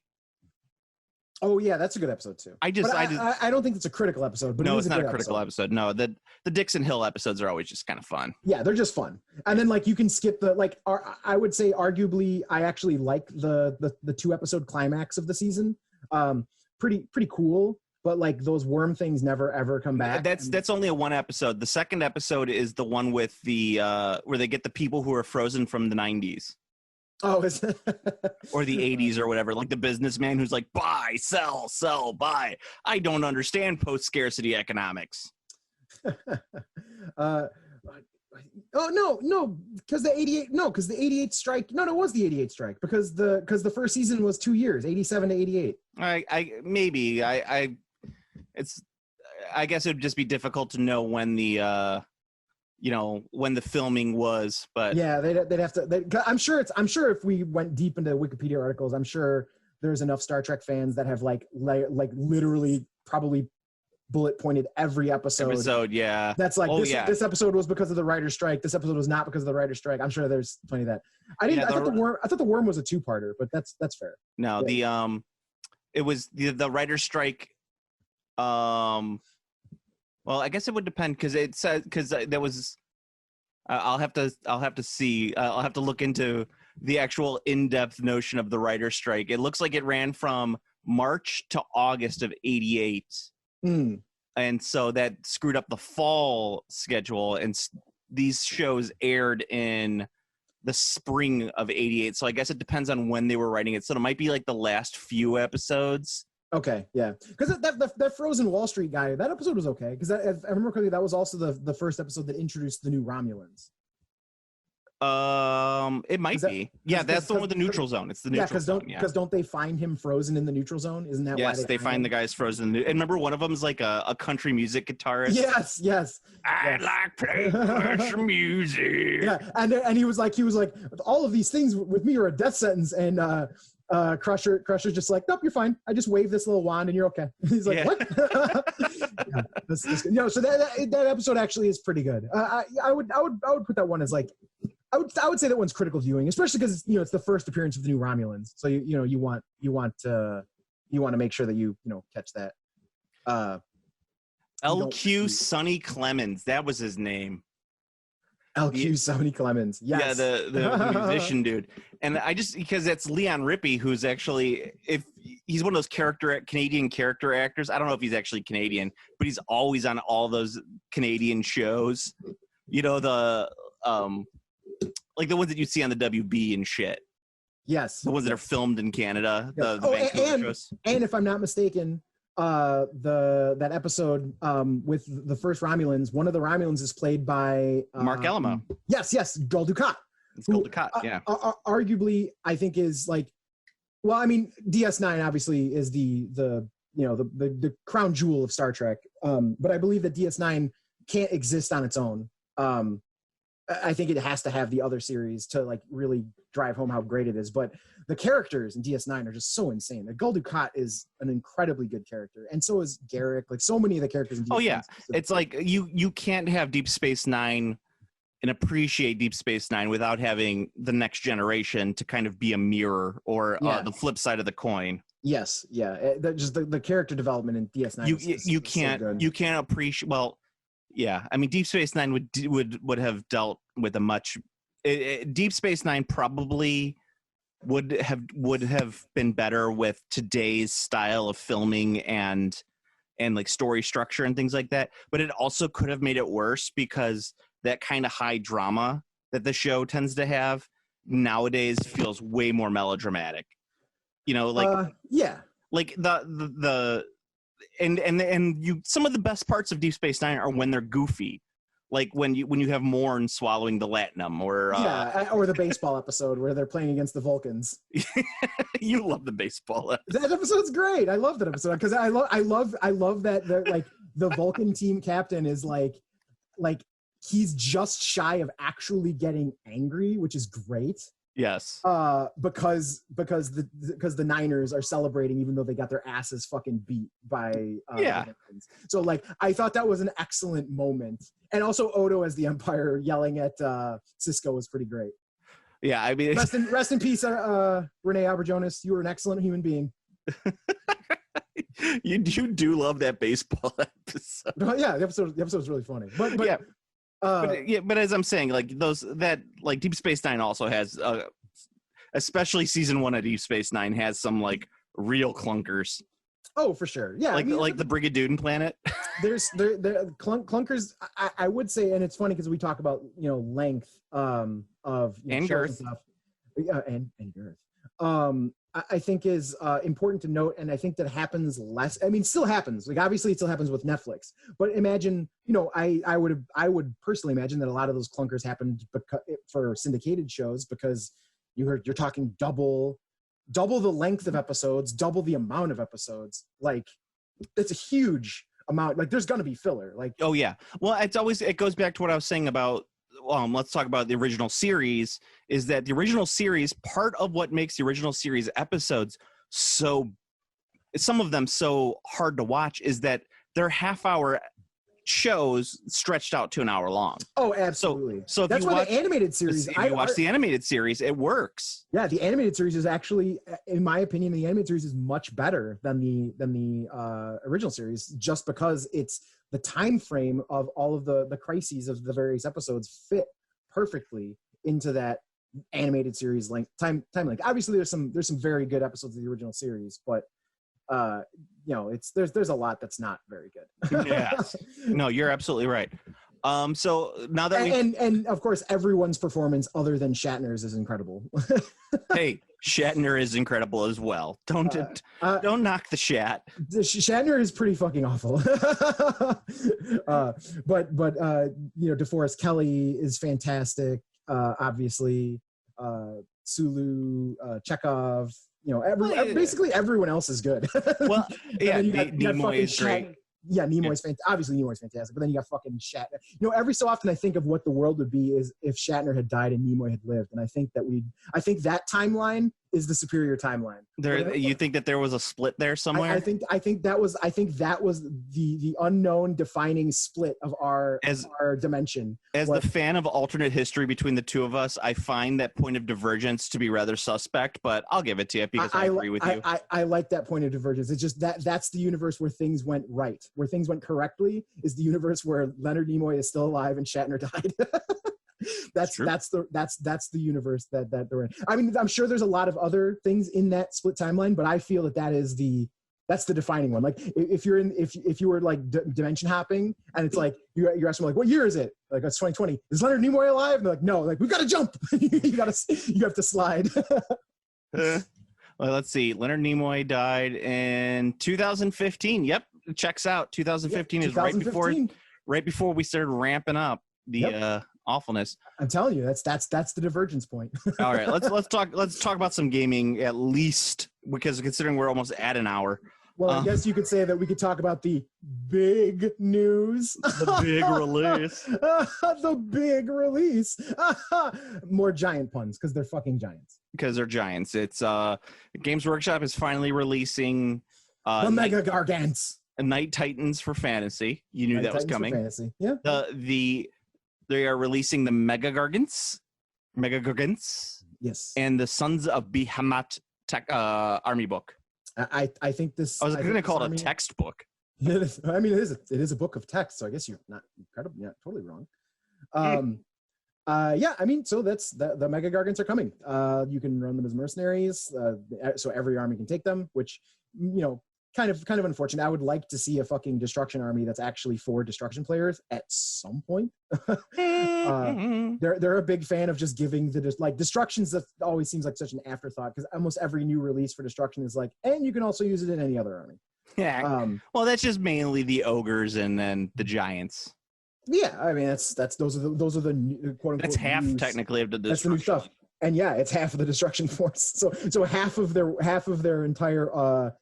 Oh yeah, that's a good episode too. I don't think it's a critical episode, but no, it's not a critical episode. No, the Dixon Hill episodes are always just kind of fun. Yeah, they're just fun. And then like you can skip I would say arguably I actually like the 2-episode climax of the season. Pretty cool, but like those worm things never ever come back. That's only a 1 episode. The second episode is the one with the where they get the people who are frozen from the 90s. Oh, is it? Or the 80s or whatever, like the businessman who's like, buy, sell, buy. I don't understand post-scarcity economics. Oh, no, because the 88 strike. No, it was the 88 strike because the first season was 2 years, 87 to 88. I guess it would just be difficult to know when the when the filming was, but yeah, they'd have to. I'm sure if we went deep into Wikipedia articles, I'm sure there's enough Star Trek fans that have like literally probably bullet pointed every episode. Yeah, that's like this episode was because of the writer's strike. This episode was not because of the writer's strike. I'm sure there's plenty of that. I thought the worm was a 2-parter, but that's fair. No, yeah. It was the writer's strike. Well, I guess it would depend because there was. I'll have to see. I'll have to look into the actual in-depth notion of the writer's strike. It looks like it ran from March to August of '88, and so that screwed up the fall schedule. And these shows aired in the spring of '88. So I guess it depends on when they were writing it. So it might be like the last few episodes. Okay, yeah, because that Frozen Wall Street guy, that episode was okay. Because if I remember correctly, that was also the first episode that introduced the new Romulans. It might be. Yeah, that's the one with the neutral zone. It's the neutral zone. Because don't they find him frozen in the neutral zone? Isn't that why they find the guys frozen? And remember, one of them is like a country music guitarist. Yes. I like playing country music. Yeah, and he was like, all of these things with me are a death sentence, and Crusher's just like, nope, you're fine. I just wave this little wand and you're okay. He's like, what? So that episode actually is pretty good. I would put that one as like, I would say that one's critical viewing, especially because it's the first appearance of the new Romulans. So you want to make sure that you catch that. LQ Sonny Clemens, that was his name. LQ Sonny Clemens, yes. Yeah, the musician dude. And because that's Leon Rippey, who's actually, if he's one of those Canadian character actors. I don't know if he's actually Canadian, but he's always on all those Canadian shows. Like the ones that you see on the WB and shit. Yes. The ones that are filmed in Canada. Yes. And if I'm not mistaken, that episode with the first Romulans, one of the Romulans is played by Mark Alamo. Yes, Gul Dukat. It's Gul Dukat, yeah. Arguably, I think is like, well, I mean, DS9 obviously is the crown jewel of Star Trek. But I believe that DS9 can't exist on its own. I think it has to have the other series to like really drive home how great it is. But the characters in DS9 are just so insane. Like Gul Dukat is an incredibly good character, and so is Garrick. Like so many of the characters in DS9. Oh yeah, it's like you can't have Deep Space Nine and appreciate Deep Space Nine without having the next generation to kind of be a mirror or the flip side of the coin. Yes, yeah. Just the character development in DS9. You can't appreciate. Well, yeah. I mean, Deep Space Nine would have dealt with a much. Deep Space Nine probably would have been better with today's style of filming and like story structure and things like that. But it also could have made it worse because that kind of high drama that the show tends to have nowadays feels way more melodramatic. You know, like like the some of the best parts of Deep Space Nine are when they're goofy, like when you have Morn swallowing the latinum, or or the baseball episode where they're playing against the Vulcans. You love the baseball episode. That episode's great. I love that episode because I love that like the Vulcan team captain is like he's just shy of actually getting angry, which is great. Yes. Because the Niners are celebrating even though they got their asses fucking beat by the Vulcans. So like I thought that was an excellent moment. And also Odo as the Empire yelling at Cisco was pretty great. Yeah, I mean rest in peace, Renee Auberjonas. You were an excellent human being. You do love that baseball episode. Yeah, the episode was really funny. But yeah. But as I'm saying, like Deep Space Nine also has, especially season 1 of Deep Space Nine has some like real clunkers. Oh, for sure, yeah. Like the Brigadoon planet. There's clunkers. I would say, and it's funny because we talk about length of and girth and stuff, and girth. I think is important to note, and I think that happens less. I mean, still happens. Like obviously, it still happens with Netflix. But imagine, I would personally imagine that a lot of those clunkers happened for syndicated shows because you're talking double the length of episodes, double the amount of episodes. Like it's a huge amount. Like there's gonna be filler. Like oh yeah. Well, it goes back to what I was saying about. Let's talk about the original series. Is that the original series, part of what makes the original series episodes some of them so hard to watch is that they're half-hour shows stretched out to an hour long. Oh, absolutely. So that's why the animated series. If you watch the animated series, it works. Yeah, the animated series is actually, in my opinion, the animated series is much better than the original series, just because it's the time frame of all of the crises of the various episodes fit perfectly into that animated series length time length. Obviously, there's some very good episodes of the original series, but there's a lot that's not very good. Yes. No, you're absolutely right. So now that and of course everyone's performance other than Shatner's is incredible. Hey, Shatner is incredible as well. Don't knock the Shat. Shatner is pretty fucking awful. But DeForest Kelley is fantastic. Obviously, Sulu, Chekhov. Basically everyone else is good. Well, yeah, Nimoy is great. Yeah, Nimoy's fantastic. Obviously, Nimoy's fantastic. But then you got fucking Shatner. Every so often I think of what the world would be is if Shatner had died and Nimoy had lived. And I think that timeline is the superior timeline. You think that there was a split there somewhere? I think that was the unknown defining split of our dimension. As the fan of alternate history between the two of us, I find that point of divergence to be rather suspect, but I'll give it to you because I agree with you. I like that point of divergence. It's just that's the universe where things went right, where things went correctly is the universe where Leonard Nimoy is still alive and Shatner died. That's the universe that they're in. I mean, I'm sure there's a lot of other things in that split timeline, but I feel that's the defining one. Like if you were like dimension hopping and it's like you're asking like, what year is it? Like it's 2020. Is Leonard Nimoy alive? And they're like, no. Like we've got to jump. you have to slide. Well, let's see. Leonard Nimoy died in 2015. Yep, it checks out. 2015 is right before we started ramping up the awfulness. I'm telling you, that's the divergence point. All right, let's talk about some gaming at least, because considering we're almost at an hour. Well, I guess you could say that we could talk about the big news. The big release. The big release. More giant puns because they're fucking giants. Because they're giants. It's Games Workshop is finally releasing the Mega Gargants. Night Titans for Fantasy. You knew that was coming. Fantasy. Yeah. They are releasing the Mega Gargants. Yes. And the Sons of Behemoth army book. I think this. I was going to call it a textbook. I mean, it is a book of text, so I guess you're not totally wrong. Yeah, I mean, so that's the Mega Gargants are coming. You can run them as mercenaries, so every army can take them, which, you know, kind of unfortunate. I would like to see a fucking destruction army that's actually for destruction players at some point. They're a big fan of just giving destructions. That always seems like such an afterthought because almost every new release for destruction is like, and you can also use it in any other army. Yeah. Well, that's just mainly the ogres and then the giants. Yeah, I mean those are the new, quote unquote. That's half news. Technically of the destruction. That's the new stuff. And yeah, it's half of the destruction force. So half of their entire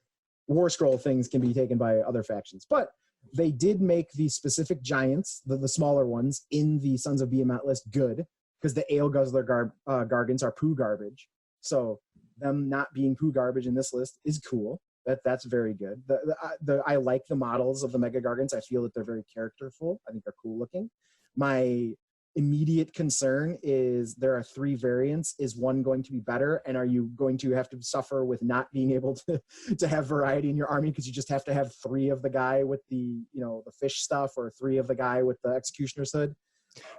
war scroll things can be taken by other factions. But they did make the specific giants, the smaller ones, in the Sons of Behemoth list good, because the Ale Guzzler Gargants are poo garbage. So them not being poo garbage in this list is cool. That's very good. I like the models of the Mega Gargants. I feel that they're very characterful. I think they're cool looking. My immediate concern is there are 3 variants. Is one going to be better? And are you going to have to suffer with not being able to have variety in your army because you just have to have 3 of the guy with the fish stuff or 3 of the guy with the executioner's hood?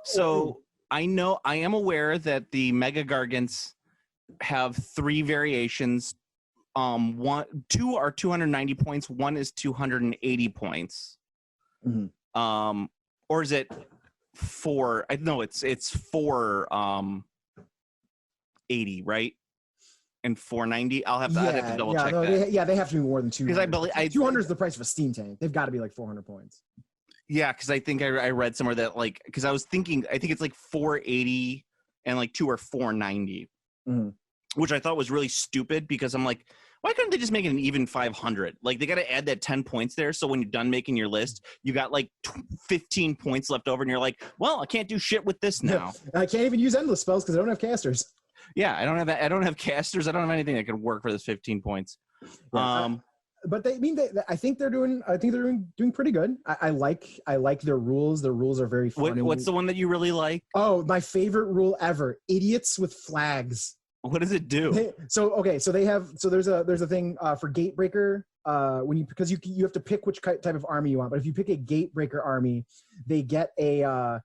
So I am aware that the Mega Gargants have 3 variations. 2 are 290 points. 1 is 280 points. Mm-hmm. Or is it 4? No, it's 480, right? And 490. I'd have to double check that. They have to be more than 200. Because I believe 200 is the price of a steam tank. They've got to be like 400 points. Yeah, because I think I read somewhere that because I was thinking I think it's like 480 and 2 are 490, which I thought was really stupid because I'm like, why couldn't they just make it an even 500? They got to add that 10 points there. So when you're done making your list, you got 15 points left over and you're like, well, I can't do shit with this now. I can't even use endless spells because I don't have casters. Yeah, I don't have casters. I don't have anything that could work for this 15 points. Yeah, but I think they're doing pretty good. I like their rules. Their rules are very funny. What's the one that you really like? Oh, my favorite rule ever. Idiots with flags. What does it do? So there's a thing for Gatebreaker because you have to pick which type of army you want. But if you pick a Gatebreaker army, they get a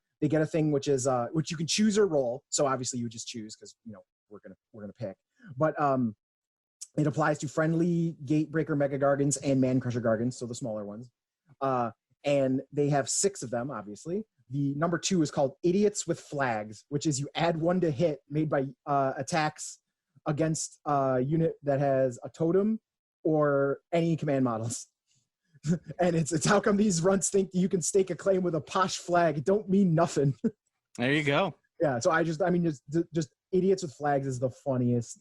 thing which is which you can choose or roll. So obviously you just choose because we're gonna pick. But it applies to friendly Gatebreaker Mega Gargants and Man Crusher Gargants, so the smaller ones. And they have 6 of them, obviously. The number 2 is called Idiots with Flags, which is you add 1 to hit made by attacks against a unit that has a totem or any command models. And it's how come these runts think you can stake a claim with a posh flag? It don't mean nothing. There you go. Yeah, so just Idiots with Flags is the funniest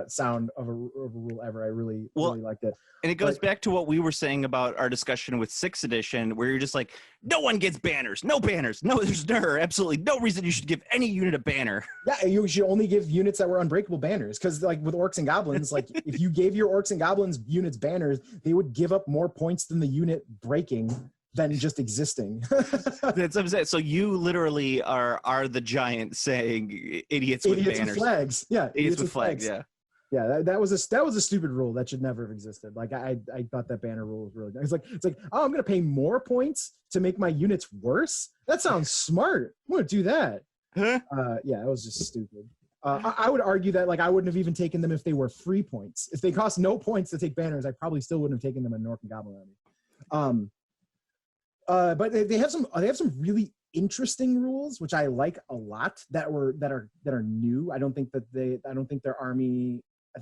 sound of a rule ever. I really liked it. And it goes back to what we were saying about our discussion with 6th edition, where you're just like, no one gets banners. No banners. No, there's absolutely no reason you should give any unit a banner. Yeah, you should only give units that were unbreakable banners. Because with Orcs and Goblins, if you gave your Orcs and Goblins units banners, they would give up more points than the unit breaking than just existing. That's what I'm saying. So you literally are the giant saying idiots with banners. With flags. Yeah. Idiots with flags. Yeah. Yeah, that was a stupid rule that should never have existed. I thought that banner rule was really nice. It's like, oh, I'm gonna pay more points to make my units worse. That sounds smart. I'm gonna do that. Huh? Yeah, it was just stupid. I would argue that I wouldn't have even taken them if they were free points. If they cost no points to take banners, I probably still wouldn't have taken them in Orc and Goblin army. But they have some really interesting rules, which I like a lot. That are new. I think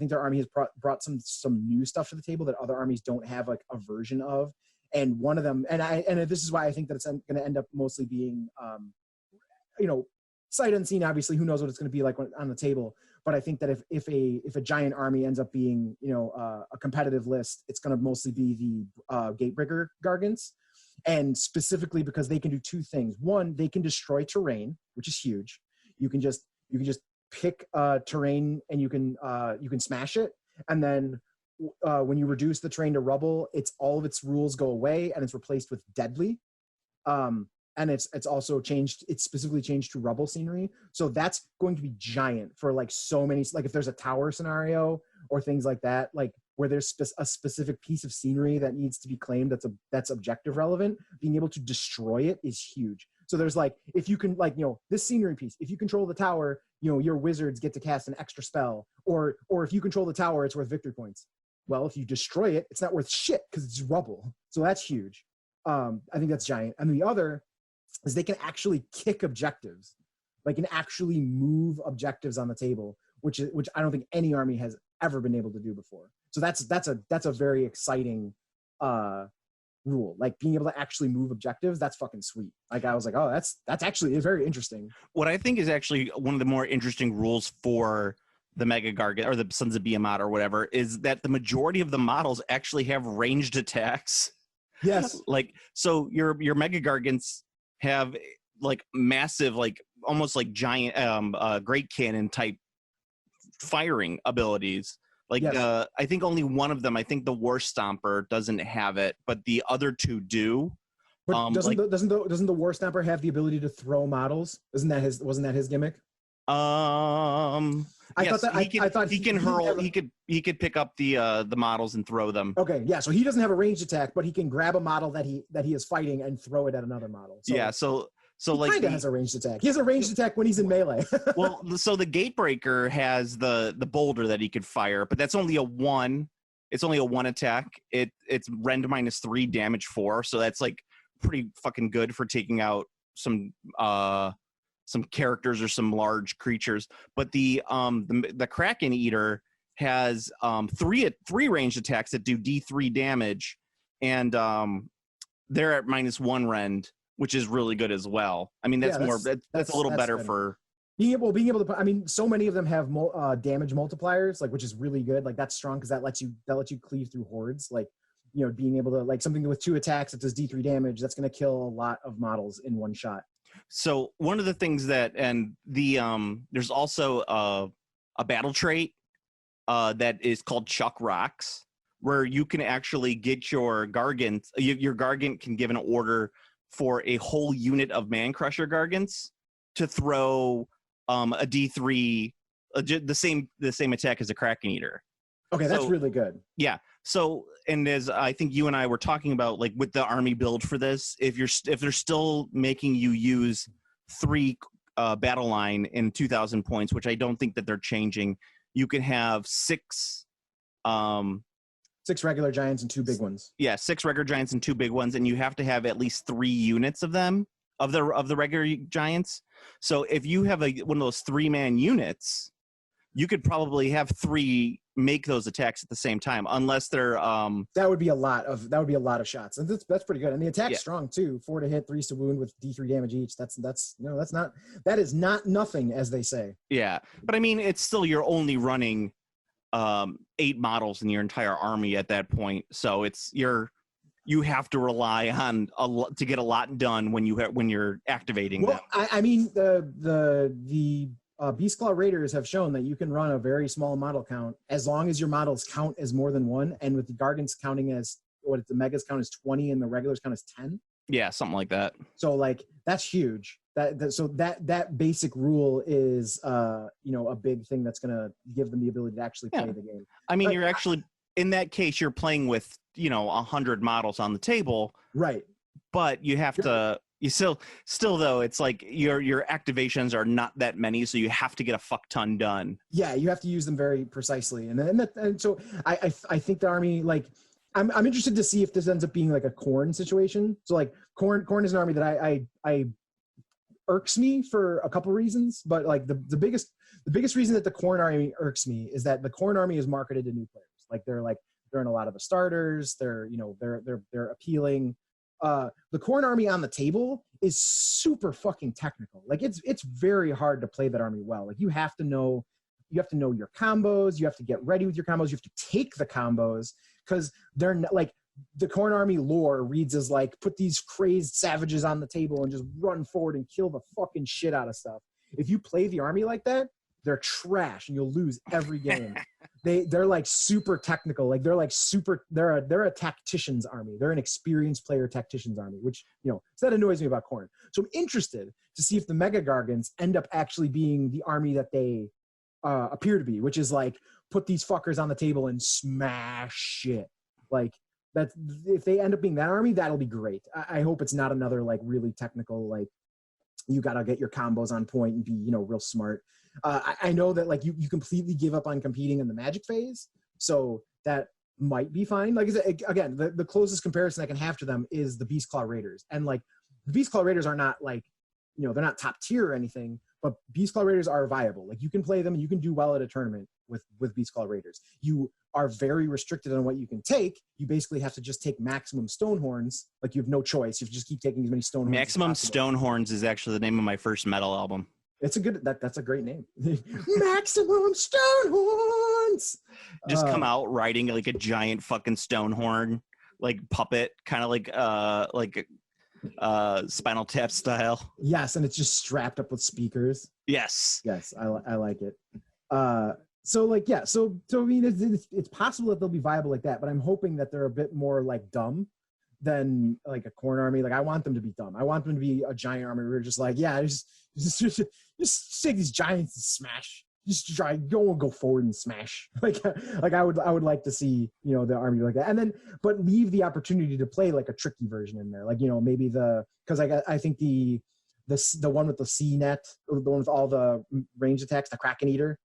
their army has brought some new stuff to the table that other armies don't have a version of. And one of them, and this is why I think that it's going to end up mostly being, sight unseen, obviously, who knows what it's going to be like on the table. But I think that if a giant army ends up being, a competitive list, it's going to mostly be the Gatebreaker Gargants. And specifically because they can do two things. One, they can destroy terrain, which is huge. You can just pick terrain and you can smash it. And then when you reduce the terrain to rubble, all of its rules go away and it's replaced with deadly. And it's also changed. It's specifically changed to rubble scenery. So that's going to be giant for like so many. Like if there's a tower scenario or things like that, like where there's a specific piece of scenery that needs to be claimed that's objective relevant, being able to destroy it is huge. So there's like, if you can this scenery piece, if you control the tower, your wizards get to cast an extra spell, or if you control the tower, it's worth victory points. Well, if you destroy it, it's not worth shit because it's rubble. So that's huge. I think that's giant. And the other is they can actually kick objectives. They can actually move objectives on the table, which I don't think any army has ever been able to do before. So that's a very exciting rule. Like being able to actually move objectives, that's fucking sweet. Like I was like, oh, that's actually very interesting. What I think is actually one of the more interesting rules for the Mega Gargant or the Sons of Behemoth or whatever is that the majority of the models actually have ranged attacks. Yes. Like, so your Mega Gargants have like massive, like almost like giant great cannon type firing abilities. Like yes. I think only one of them, I think the War Stomper doesn't have it, but the other two do. But doesn't the War Stomper have the ability to throw models? Wasn't that his gimmick? I thought he could pick up the models and throw them. Okay, yeah. So he doesn't have a ranged attack, but he can grab a model that he is fighting and throw it at another model. So yeah. So he like kinda has a ranged attack. He has a ranged attack when he's in melee. Well, so the Gatebreaker has the boulder that he could fire, but that's only a one. It's only a one attack. It's rend -3, damage 4. So that's like pretty fucking good for taking out some characters or some large creatures. But the Kraken Eater has three ranged attacks that do D3 damage, and they're at -1 rend, which is really good as well. I mean, that's a little better good. For being able to put, I mean, so many of them have damage multipliers, like, which is really good. Like that's strong because that lets you cleave through hordes. Like, being able to, like, something with 2 attacks that does D3 damage, that's going to kill a lot of models in one shot. So one of the things that, and the there's also a battle trait that is called Chuck Rocks, where you can actually get your Gargant. Your Gargant can give an order for a whole unit of Man Crusher Gargants to throw a D3, the same attack as a Kraken Eater. Okay, that's really good. Yeah. So, and as I think you and I were talking about, like with the army build for this, if they're still making you use 3 battle line in 2,000 points, which I don't think that they're changing, you can have 6 regular giants and 2 big ones. Yeah, 6 regular giants and 2 big ones, and you have to have at least 3 units of them of the regular giants. So if you have one of those 3-man units, you could probably have 3 make those attacks at the same time, unless they're that would be a lot of shots, and that's pretty good. And the attack's strong too, 4 to hit, 3 to wound with D3 damage each. That is not nothing, as they say. Yeah, but I mean, it's still, you're only running 8 models in your entire army at that point, so you have to rely on to get a lot done when you're activating them. I mean, the Beastclaw Raiders have shown that you can run a very small model count as long as your models count as more than 1, and with the Gargants counting as the Megas count as 20 and the regulars count as 10. Yeah, something like that. So like that's huge. That basic rule is a big thing that's gonna give them the ability to actually play the game. I mean, you're actually, in that case, you're playing with 100 models on the table, right? But you have to. You still though, it's like your activations are not that many, so you have to get a fuck ton done. Yeah, you have to use them very precisely, and so I think the army, like, I'm interested to see if this ends up being like a Khorne situation. So like Khorne is an army that I irks me for a couple reasons, but like the biggest reason that the Khorne army irks me is that the Khorne army is marketed to new players. Like they're in a lot of the starters. They're appealing. The Khorne army on the table is super fucking technical. Like it's very hard to play that army well. Like you have to know your combos. You have to get ready with your combos. You have to take the combos because they're not, like the Khorne army lore reads as like put these crazed savages on the table and just run forward and kill the fucking shit out of stuff. If you play the army like that, they're trash and you'll lose every game. They're like super technical. Like they're a tactician's army. They're an experienced player tactician's army, which, so that annoys me about Khorne. So I'm interested to see if the Mega Gargants end up actually being the army that they appear to be, which is like put these fuckers on the table and smash shit. Like that's, if they end up being that army, that'll be great. I hope it's not another like really technical, like you got to get your combos on point and be, real smart. I know that like you completely give up on competing in the Magic phase, so that might be fine. Like I said, again, the closest comparison I can have to them is the Beastclaw Raiders, and like the Beastclaw Raiders are not like, they're not top tier or anything, but Beastclaw Raiders are viable. Like you can play them and you can do well at a tournament with Beastclaw Raiders. You are very restricted on what you can take. You basically have to just take maximum Stonehorns. Like you have no choice. You just keep taking as many Stonehorns. Maximum Stonehorns is actually the name of my first metal album. It's a good, that's a great name. Maximum Stonehorns. Just come out riding like a giant fucking Stonehorn, like puppet, kind of like Spinal Tap style. Yes, and it's just strapped up with speakers. Yes, I like it. So I mean, it's possible that they'll be viable like that, but I'm hoping that they're a bit more like dumb than like a Khorne army. Like I want them to be dumb. I want them to be a giant army. We're just like, yeah, just take these giants and smash. Just try go forward and smash. Like I would like to see the army like that, and then but leave the opportunity to play like a tricky version in there. Like maybe because I think the one with the C net, the one with all the range attacks, the Kraken Eater.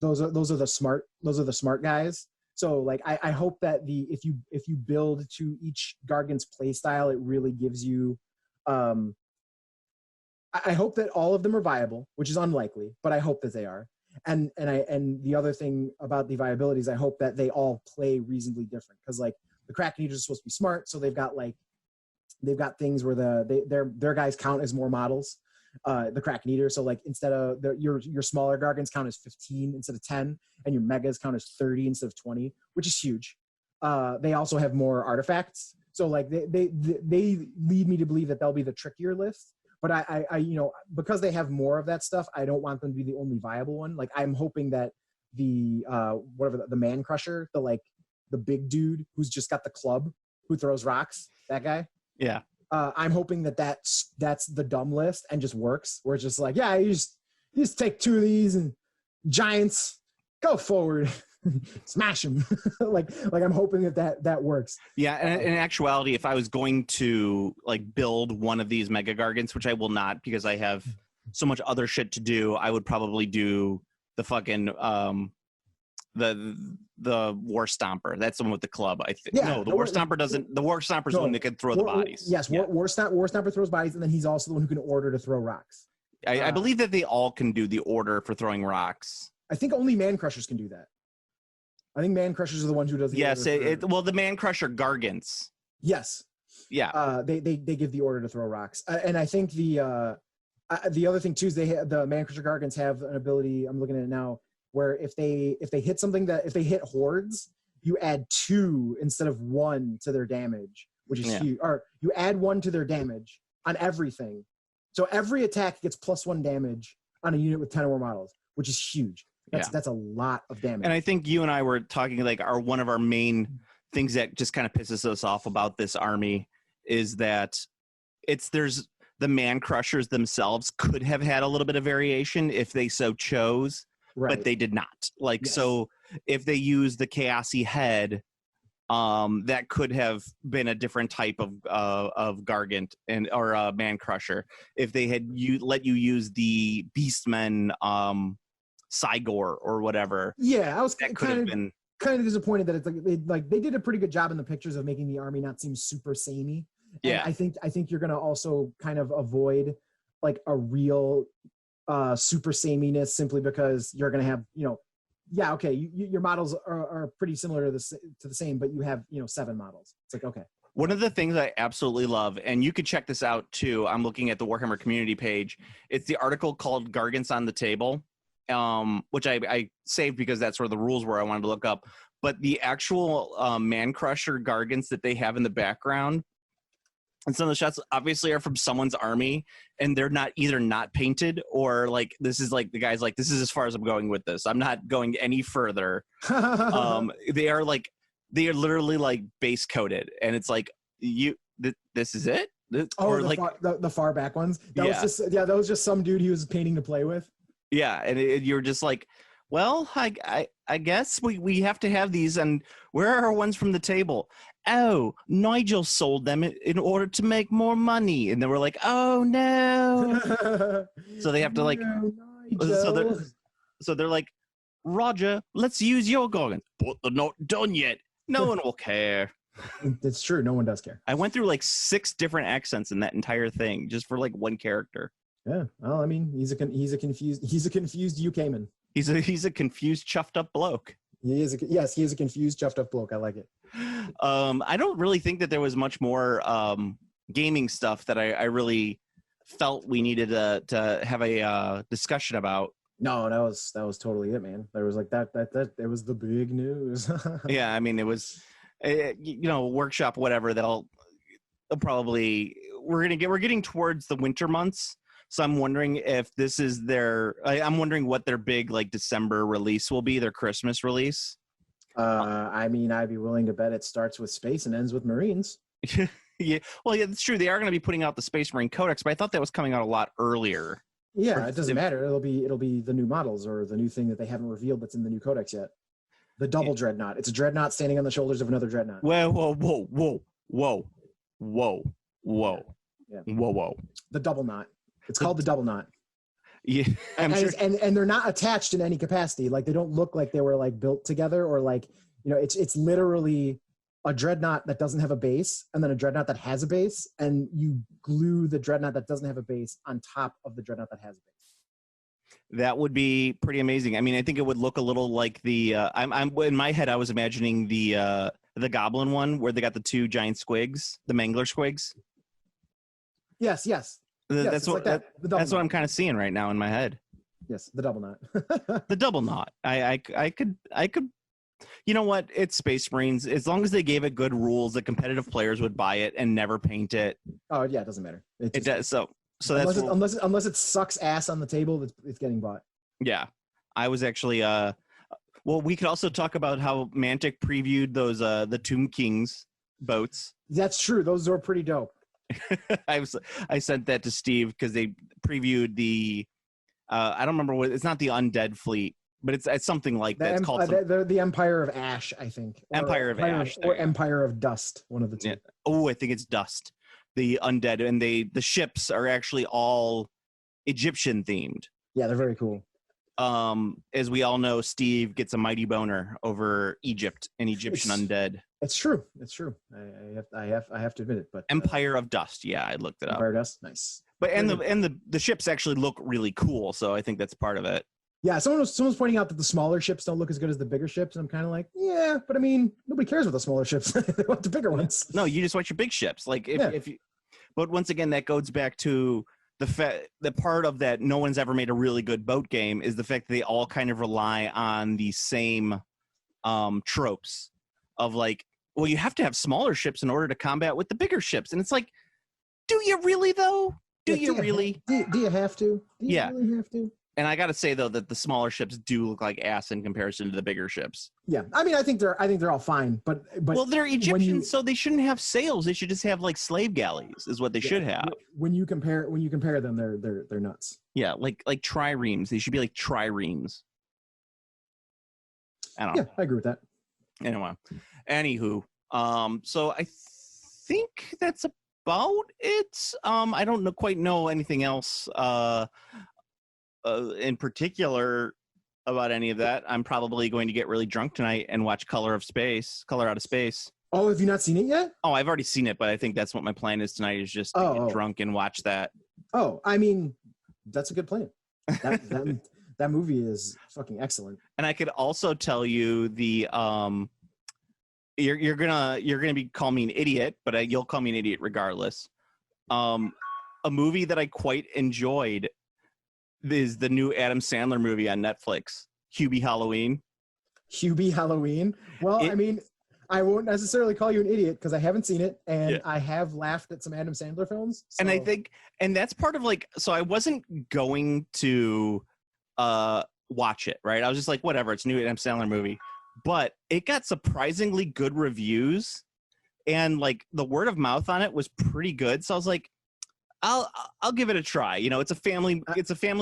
Those are the smart guys. So like I hope that if you build to each Gargant's play style, it really gives you. I hope that all of them are viable, which is unlikely, but I hope that they are. And the other thing about the viability is I hope that they all play reasonably different, because like the Kraken Eaters are supposed to be smart, so they've got things where their guys count as more models. The Kraken Eater, so like instead of your smaller Gargants count as 15 instead of 10, and your Megas count as 30 instead of 20, which is huge. They also have more artifacts, so like they lead me to believe that they'll be the trickier list. But I because they have more of that stuff, I don't want them to be the only viable one. Like I'm hoping that the Man Crusher, the big dude who's just got the club who throws rocks, that guy. Yeah. I'm hoping that's the dumb list and just works. Where it's just like, yeah, you just take two of these and giants, go forward, smash them. like I'm hoping that works. Yeah, and in actuality, if I was going to like build one of these Mega Gargants, which I will not because I have so much other shit to do, I would probably do the fucking the War Stomper. That's the one with the club. I think. Yeah, no, the War Stomper doesn't. The War Stomper's the one that can throw the bodies. Yes, yeah. War Stomper throws bodies, and then he's also the one who can order to throw rocks. I believe that they all can do the order for throwing rocks. I think only Man Crushers can do that. I think Man Crushers are the ones who does the order. Well, the Man Crusher Gargants. Yes. Yeah. They give the order to throw rocks, and I think the other thing too is the Man Crusher Gargants have an ability. I'm looking at it now, where if they hit something if they hit hordes, you add 2 instead of 1 to their damage, which is huge. Or you add 1 to their damage on everything. So every attack gets +1 damage on a unit with 10 or more models, which is huge. That's a lot of damage. And I think you and I were talking like one of our main things that just kind of pisses us off about this army is that there's the Man Crushers themselves could have had a little bit of variation if they so chose. Right. But they did not. So if they use the Chaosy Head, that could have been a different type of Gargant or a Man Crusher. If they had let you use the Beastmen Cygor or whatever. Yeah, I was kind of disappointed that it's they did a pretty good job in the pictures of making the army not seem super samey. Yeah, I think you're gonna also kind of avoid like a real super sameness simply because you're going to have, your models are pretty similar to the same, but you have, 7 models. It's like, okay, One of the things I absolutely love, and you can check this out too. I'm looking at the Warhammer community page. It's the article called Gargants on the Table, which I saved because that's where the rules were I wanted to look up. But the actual Man Crusher Gargants that they have in the background, and some of the shots obviously are from someone's army, and they're not painted, or like this is like the guy's like, this is as far as I'm going with this. I'm not going any further. They are literally like base coated, and it's like this is it. Or the far back ones. That was just some dude he was painting to play with. Yeah, and you're just like, well, I guess we have to have these, and where are our ones from the table? Oh, Nigel sold them in order to make more money. And then we're like, oh, no. So they have to like, no, so they're like, Roger, let's use your Gorgon. But they're not done yet. No one will care. It's true. No one does care. I went through like 6 different accents in that entire thing just for like one character. Yeah. Well, I mean, he's a confused UK man. He's a confused, chuffed up bloke. He is a confused, chuffed up bloke. I like it. I don't really think that there was much more gaming stuff that I really felt we needed to have a discussion about. No, that was totally it, man. There was like that it was the big news. Yeah, I mean, it was workshop, whatever. That'll probably we're getting towards the winter months. So I'm wondering if this is I'm wondering what their big like December release will be, their Christmas release. I mean, I'd be willing to bet it starts with space and ends with Marines. Yeah, well, yeah, that's true. They are going to be putting out the Space Marine Codex, but I thought that was coming out a lot earlier. Yeah, it doesn't matter. It'll be the new models or the new thing that they haven't revealed that's in the new Codex yet. The double dreadnought. It's a dreadnought standing on the shoulders of another dreadnought. Whoa. Yeah. The double knot. It's called the double knot. Yeah, and they're not attached in any capacity. Like they don't look like they were like built together or like, it's literally a dreadnought that doesn't have a base and then a dreadnought that has a base, and you glue the dreadnought that doesn't have a base on top of the dreadnought that has a base. That would be pretty amazing. I mean, I think it would look a little like the I'm in my head I was imagining the Goblin one where they got the 2 giant squigs, the Mangler squigs. Yes. That's what I'm kind of seeing right now in my head. Yes, the double knot. The double knot. I could. You know what? It's Space Marines. As long as they gave it good rules, the competitive players would buy it and never paint it. Oh yeah, it doesn't matter. It does. So unless it sucks ass on the table, it's getting bought. Yeah, I was actually. Well, we could also talk about how Mantic previewed those the Tomb Kings boats. That's true. Those were pretty dope. I sent that to Steve because they previewed the I don't remember what it's not the Undead Fleet, but it's something like that. It's called the Empire of Ash, I think. Empire of Ash or Empire of Dust, one of the two. Yeah. Oh, I think it's Dust. The Undead, and the ships are actually all Egyptian themed. Yeah, they're very cool. As we all know, Steve gets a mighty boner over Egypt and Egyptian undead. It's true. I have to admit it. But Empire of Dust. Yeah, I looked it up. Empire of Dust. Nice. But the ships actually look really cool, so I think that's part of it. Yeah, someone's pointing out that the smaller ships don't look as good as the bigger ships, and I'm kind of like, yeah, but I mean, nobody cares about the smaller ships. They want the bigger ones. No, you just want your big ships. Like if you, but once again, that goes back to the part of that no one's ever made a really good boat game is the fact that they all kind of rely on the same tropes of like, well, you have to have smaller ships in order to combat with the bigger ships, and it's like, do you really though? Do you really? Do you have to? Do you really have to? And I got to say though that the smaller ships do look like ass in comparison to the bigger ships. Yeah, I mean, I think they're all fine, but well, they're Egyptians, so they shouldn't have sails. They should just have like slave galleys, is what they should have. When you compare them, they're nuts. Yeah, like triremes. They should be like triremes. I don't know. Yeah, I agree with that. Anywho, so I think that's about it. I don't quite know anything else in particular about any of that. I'm probably going to get really drunk tonight and watch Color Out of Space. Oh, have you not seen it yet? Oh, I've already seen it, but I think that's what my plan is tonight, is just to get drunk and watch that. Oh, I mean, that's a good plan. That movie is fucking excellent. And I could also tell you the you're gonna be call me an idiot, but you'll call me an idiot regardless. A movie that I quite enjoyed is the new Adam Sandler movie on Netflix, Hubie Halloween. Hubie Halloween. Well, I mean, I won't necessarily call you an idiot because I haven't seen it, and I have laughed at some Adam Sandler films. So. And I think, and that's part of like, so I wasn't going to watch it, right? I was just like, whatever, it's a new Adam Sandler movie. But it got surprisingly good reviews, and like the word of mouth on it was pretty good. So I was like, I'll give it a try. You know, it's a family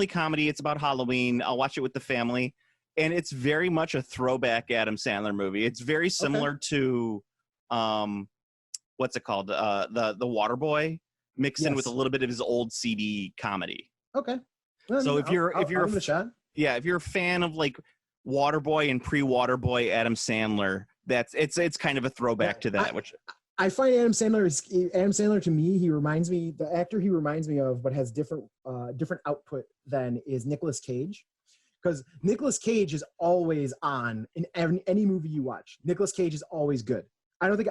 comedy. It's about Halloween. I'll watch it with the family. And it's very much a throwback Adam Sandler movie. It's very similar to what's it called? The Waterboy mixed in with a little bit of his old CD comedy. Okay. Well, so if you're a fan of like Waterboy and pre-Waterboy Adam Sandler, it's kind of a throwback to that. Which I find Adam Sandler to me, the actor he reminds me of, but has different output than is Nicolas Cage. Because Nicolas Cage is always on in any movie you watch. Nicolas Cage is always good. I don't think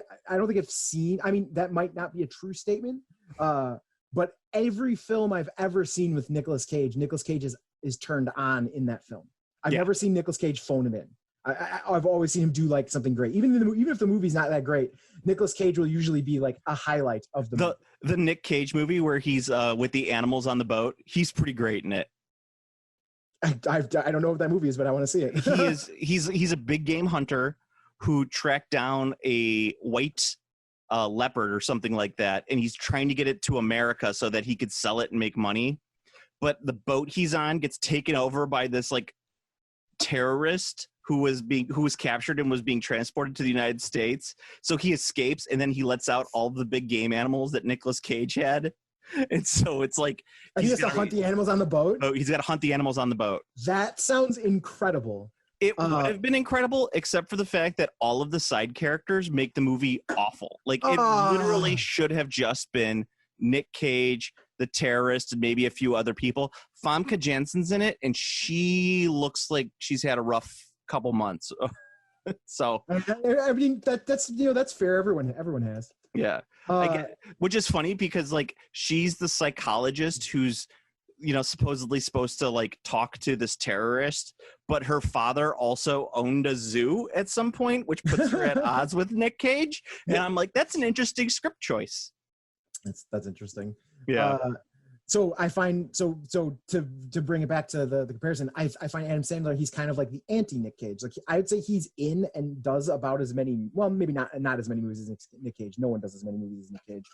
I've seen. I mean, that might not be a true statement, but every film I've ever seen with Nicolas Cage is turned on in that film. I've never seen Nicolas Cage phone it in. I've always seen him do like something great. Even if the movie's not that great, Nicolas Cage will usually be like a highlight of the movie. The Nick Cage movie where he's with the animals on the boat. He's pretty great in it. I don't know what that movie is, but I want to see it. He's a big game hunter who tracked down a white leopard or something like that, and he's trying to get it to America so that he could sell it and make money. But the boat he's on gets taken over by this like terrorist who was captured and was being transported to the United States. So he escapes, and then he lets out all the big game animals that Nicolas Cage had. And so it's like he has to hunt the animals on the boat. Oh, he's got to hunt the animals on the boat. That sounds incredible. It would have been incredible, except for the fact that all of the side characters make the movie awful. Like it literally should have just been Nick Cage, the terrorist, and maybe a few other people. Famke Janssen's in it, and she looks like she's had a rough couple months. So I mean that's fair. Everyone has. Yeah. I get, which is funny because like she's the psychologist who's supposedly supposed to like talk to this terrorist, but her father also owned a zoo at some point, which puts her at odds with Nick Cage. And I'm like, that's an interesting script choice. That's interesting. Yeah. So I find to bring it back to the comparison, I find Adam Sandler, he's kind of like the anti Nick Cage. Like I would say he's in and does about as many, well, maybe not as many movies as Nick Cage. No one does as many movies as Nick Cage.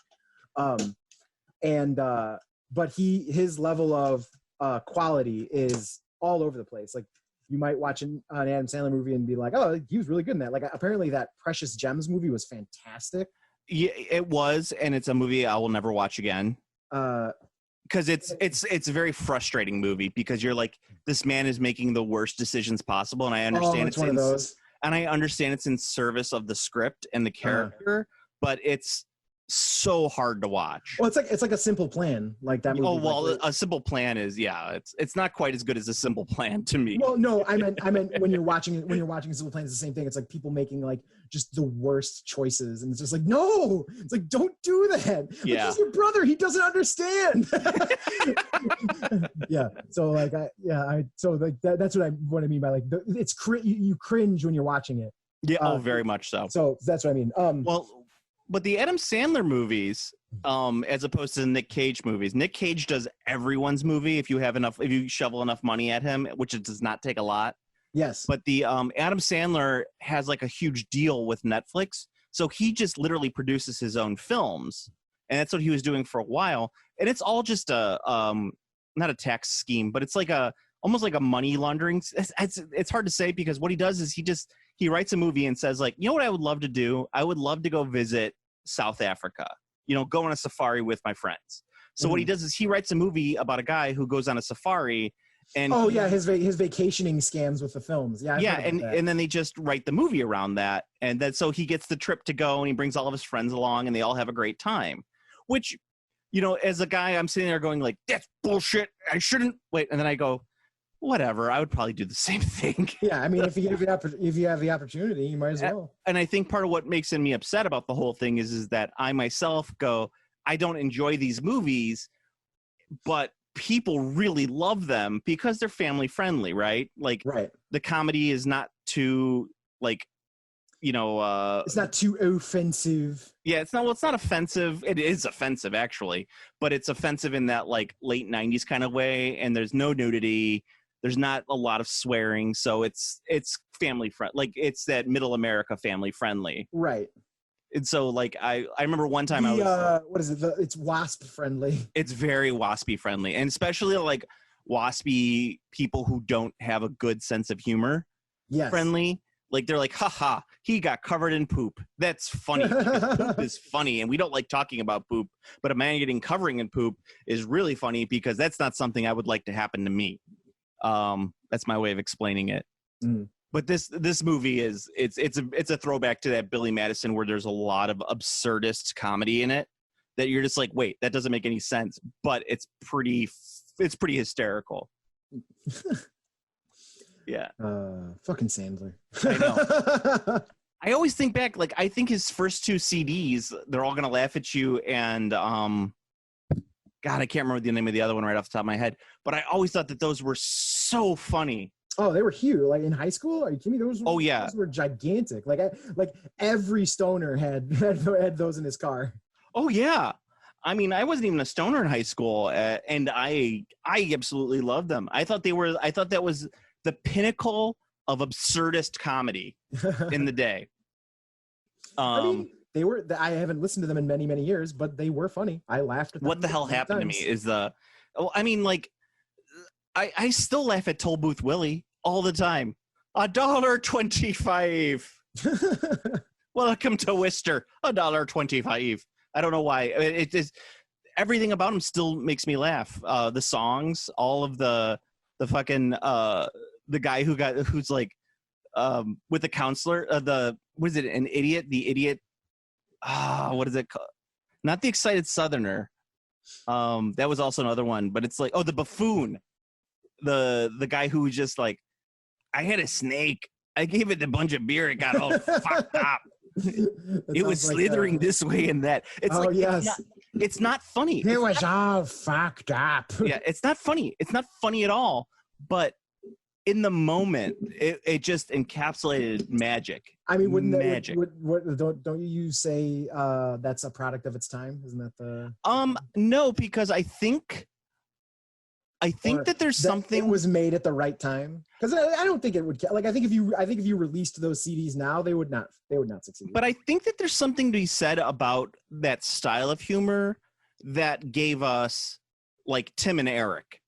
But his level of quality is all over the place. Like you might watch an Adam Sandler movie and be like, oh, he was really good in that. Like apparently that Precious Gems movie was fantastic. Yeah, it was, and it's a movie I will never watch again. Because it's a very frustrating movie because you're like, this man is making the worst decisions possible, and I understand it's one of those. And I understand it's in service of the script and the character, but it's so hard to watch. Well, it's like a Simple Plan, like that movie. Oh well, A Simple Plan is it's not quite as good as A Simple Plan to me. Well, no, I meant when you're watching A Simple Plan, it's the same thing. It's like people making like just the worst choices, and it's just like, no, it's like, don't do that. Yeah, like, he's your brother. He doesn't understand. Yeah. So like, that's what I mean by like, you cringe when you're watching it. Yeah. Very much so. So that's what I mean. But the Adam Sandler movies, as opposed to the Nick Cage movies, Nick Cage does everyone's movie if you shovel enough money at him, which it does not take a lot. Yes. But the Adam Sandler has like a huge deal with Netflix, so he just literally produces his own films, and that's what he was doing for a while. And it's all just a not a tax scheme, but it's like almost like a money laundering. It's hard to say because what he does is he writes a movie and says like, you know what I would love to do? I would love to go visit South Africa, go on a safari with my friends. So what he does is he writes a movie about a guy who goes on a safari. And his vacationing scams with the films. Yeah. And then they just write the movie around that. And then so he gets the trip to go and he brings all of his friends along and they all have a great time, which, as a guy, I'm sitting there going like, that's bullshit. I shouldn't wait. And then I go, whatever. I would probably do the same thing. Yeah, I mean, if you have the opportunity, you might as well. And I think part of what makes me upset about the whole thing is that I myself go, I don't enjoy these movies, but people really love them because they're family friendly, right? Like, right. The comedy is not too like, it's not too offensive. Yeah, it's not. Well, it's not offensive. It is offensive, actually, but it's offensive in that like late '90s kind of way. And there's no nudity. There's not a lot of swearing, so it's family friend. Like it's that middle America family friendly, right? And so like I remember one time I was what is it? It's wasp friendly. It's very waspy friendly, and especially like waspy people who don't have a good sense of humor. Yes. Friendly. Like they're like, haha, he got covered in poop. That's funny. Poop is funny, and we don't like talking about poop. But a man getting covering in poop is really funny because that's not something I would like to happen to me. That's my way of explaining it. Mm. But this movie is it's a throwback to that Billy Madison where there's a lot of absurdist comedy in it that you're just like, wait, that doesn't make any sense, but it's pretty hysterical. Yeah. Fucking Sandler. I know. I always think back, like, I think his first two CDs, They're All Gonna Laugh at You, and God, I can't remember the name of the other one right off the top of my head, but I always thought that those were so funny. Oh, they were huge. Like in high school? Are you kidding me? Those were gigantic. Like every stoner had those in his car. Oh yeah. I mean, I wasn't even a stoner in high school, and I absolutely loved them. I thought that was the pinnacle of absurdist comedy in the day. I mean, they were. I haven't listened to them in many, many years, but they were funny. I laughed at them. What the hell happened to me is I mean, like, I still laugh at Toll Booth Willie all the time. $1.25. Welcome to Worcester. $1.25. I don't know why. It is everything about him still makes me laugh. The songs, all of the fucking the guy who's like with the counselor, what is it? An idiot? The idiot. What is it called? Not the Excited Southerner. That was also another one, but it's like, the buffoon. The guy who was just like, I had a snake. I gave it a bunch of beer. It got all fucked up. It was slithering this way and that. It's yes. It's not funny. It was all fucked up. Yeah, it's not funny. It's not funny at all. But in the moment, it just encapsulated magic. I mean, wouldn't magic? Don't you say that's a product of its time? Isn't that the? No, because I think that there's something. It was made at the right time, because I don't think it would. Like I think if you released those CDs now, they would not succeed. But I think that there's something to be said about that style of humor that gave us like Tim and Eric.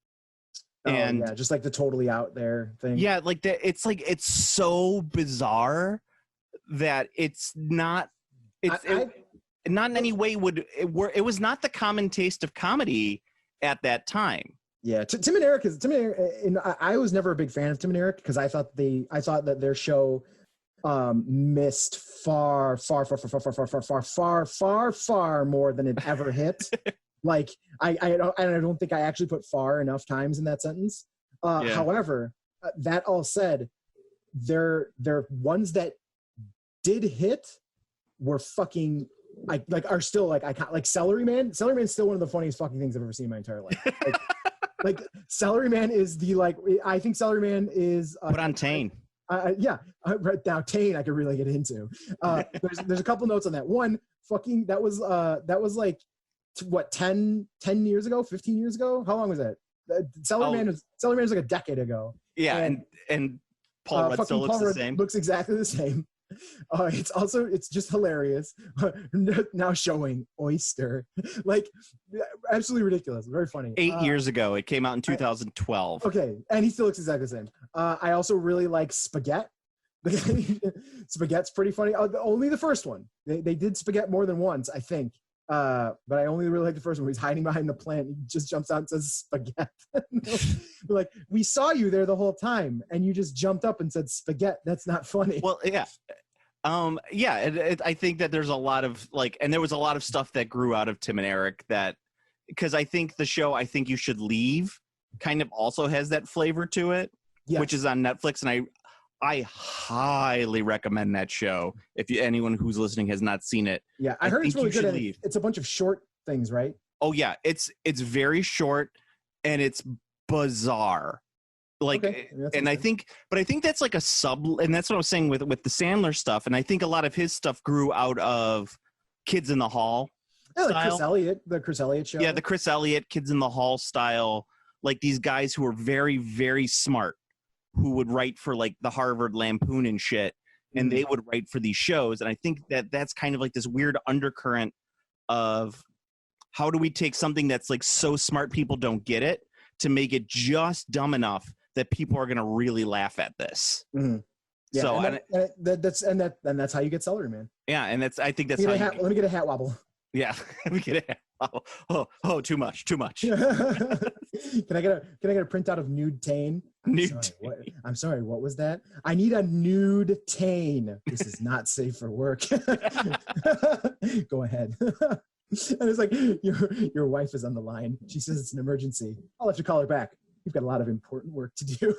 And yeah, just like the totally out there thing. Yeah, like that. It's so bizarre that it's not. Not in any way it was not the common taste of comedy at that time. Yeah, Tim and Eric. And I was never a big fan of Tim and Eric because I thought that their show missed far more than it ever hit. Like I don't think I actually put far enough times in that sentence. However, that all said, their ones that did hit were fucking are still like iconic. Like Celery Man. Celery Man is still one of the funniest fucking things I've ever seen in my entire life. Like Celery Man is I think Celery Man is put on Tane. Right now Tane I could really get into. There's a couple notes on that. One, fucking that was like what 10 years ago, 15 years ago. How long was that? Celery Man was like a decade ago. Yeah, and Paul Rudd still looks the same. Looks exactly the same. It's just hilarious. Now showing Oyster, like absolutely ridiculous. Very funny. 8 years ago, it came out in 2012. Okay, and he still looks exactly the same. I also really like Spaghetti. Spaghetti's pretty funny. Only the first one. They did Spaghetti more than once, I think. But I only really like the first one. He's hiding behind the plant. He just jumps out and says Spaghetti. Like, we saw you there the whole time, and you just jumped up and said Spaghetti. That's not funny. Well, yeah. I think that there's a lot of and there was a lot of stuff that grew out of Tim and Eric because I think the show I Think You Should Leave kind of also has that flavor to it, which is on Netflix, and I highly recommend that show. If anyone who's listening has not seen it, yeah, I heard it's really good. It's a bunch of short things, right? Oh yeah, it's very short and it's bizarre. Like, and I think that's like a sub, and that's what I was saying with the Sandler stuff. And I think a lot of his stuff grew out of Kids in the Hall. Yeah, like the Chris Elliott show. Yeah, the Chris Elliott Kids in the Hall style. Like these guys who are very, very smart, who would write for like the Harvard Lampoon and shit, and they would write for these shows. And I think that's kind of like this weird undercurrent of how do we take something that's like so smart people don't get it to make it just dumb enough that people are going to really laugh at this. Mm-hmm. Yeah, so that's how you get celery, man. Yeah, and I think that's let me get a hat wobble. Yeah, let me get a hat wobble. Oh, too much. Can I get a printout of nude tane? I'm sorry, what was that? I need a nude tane. This is not safe for work. Go ahead. And it's like your wife is on the line. She says it's an emergency. I'll have to call her back. You've got a lot of important work to do.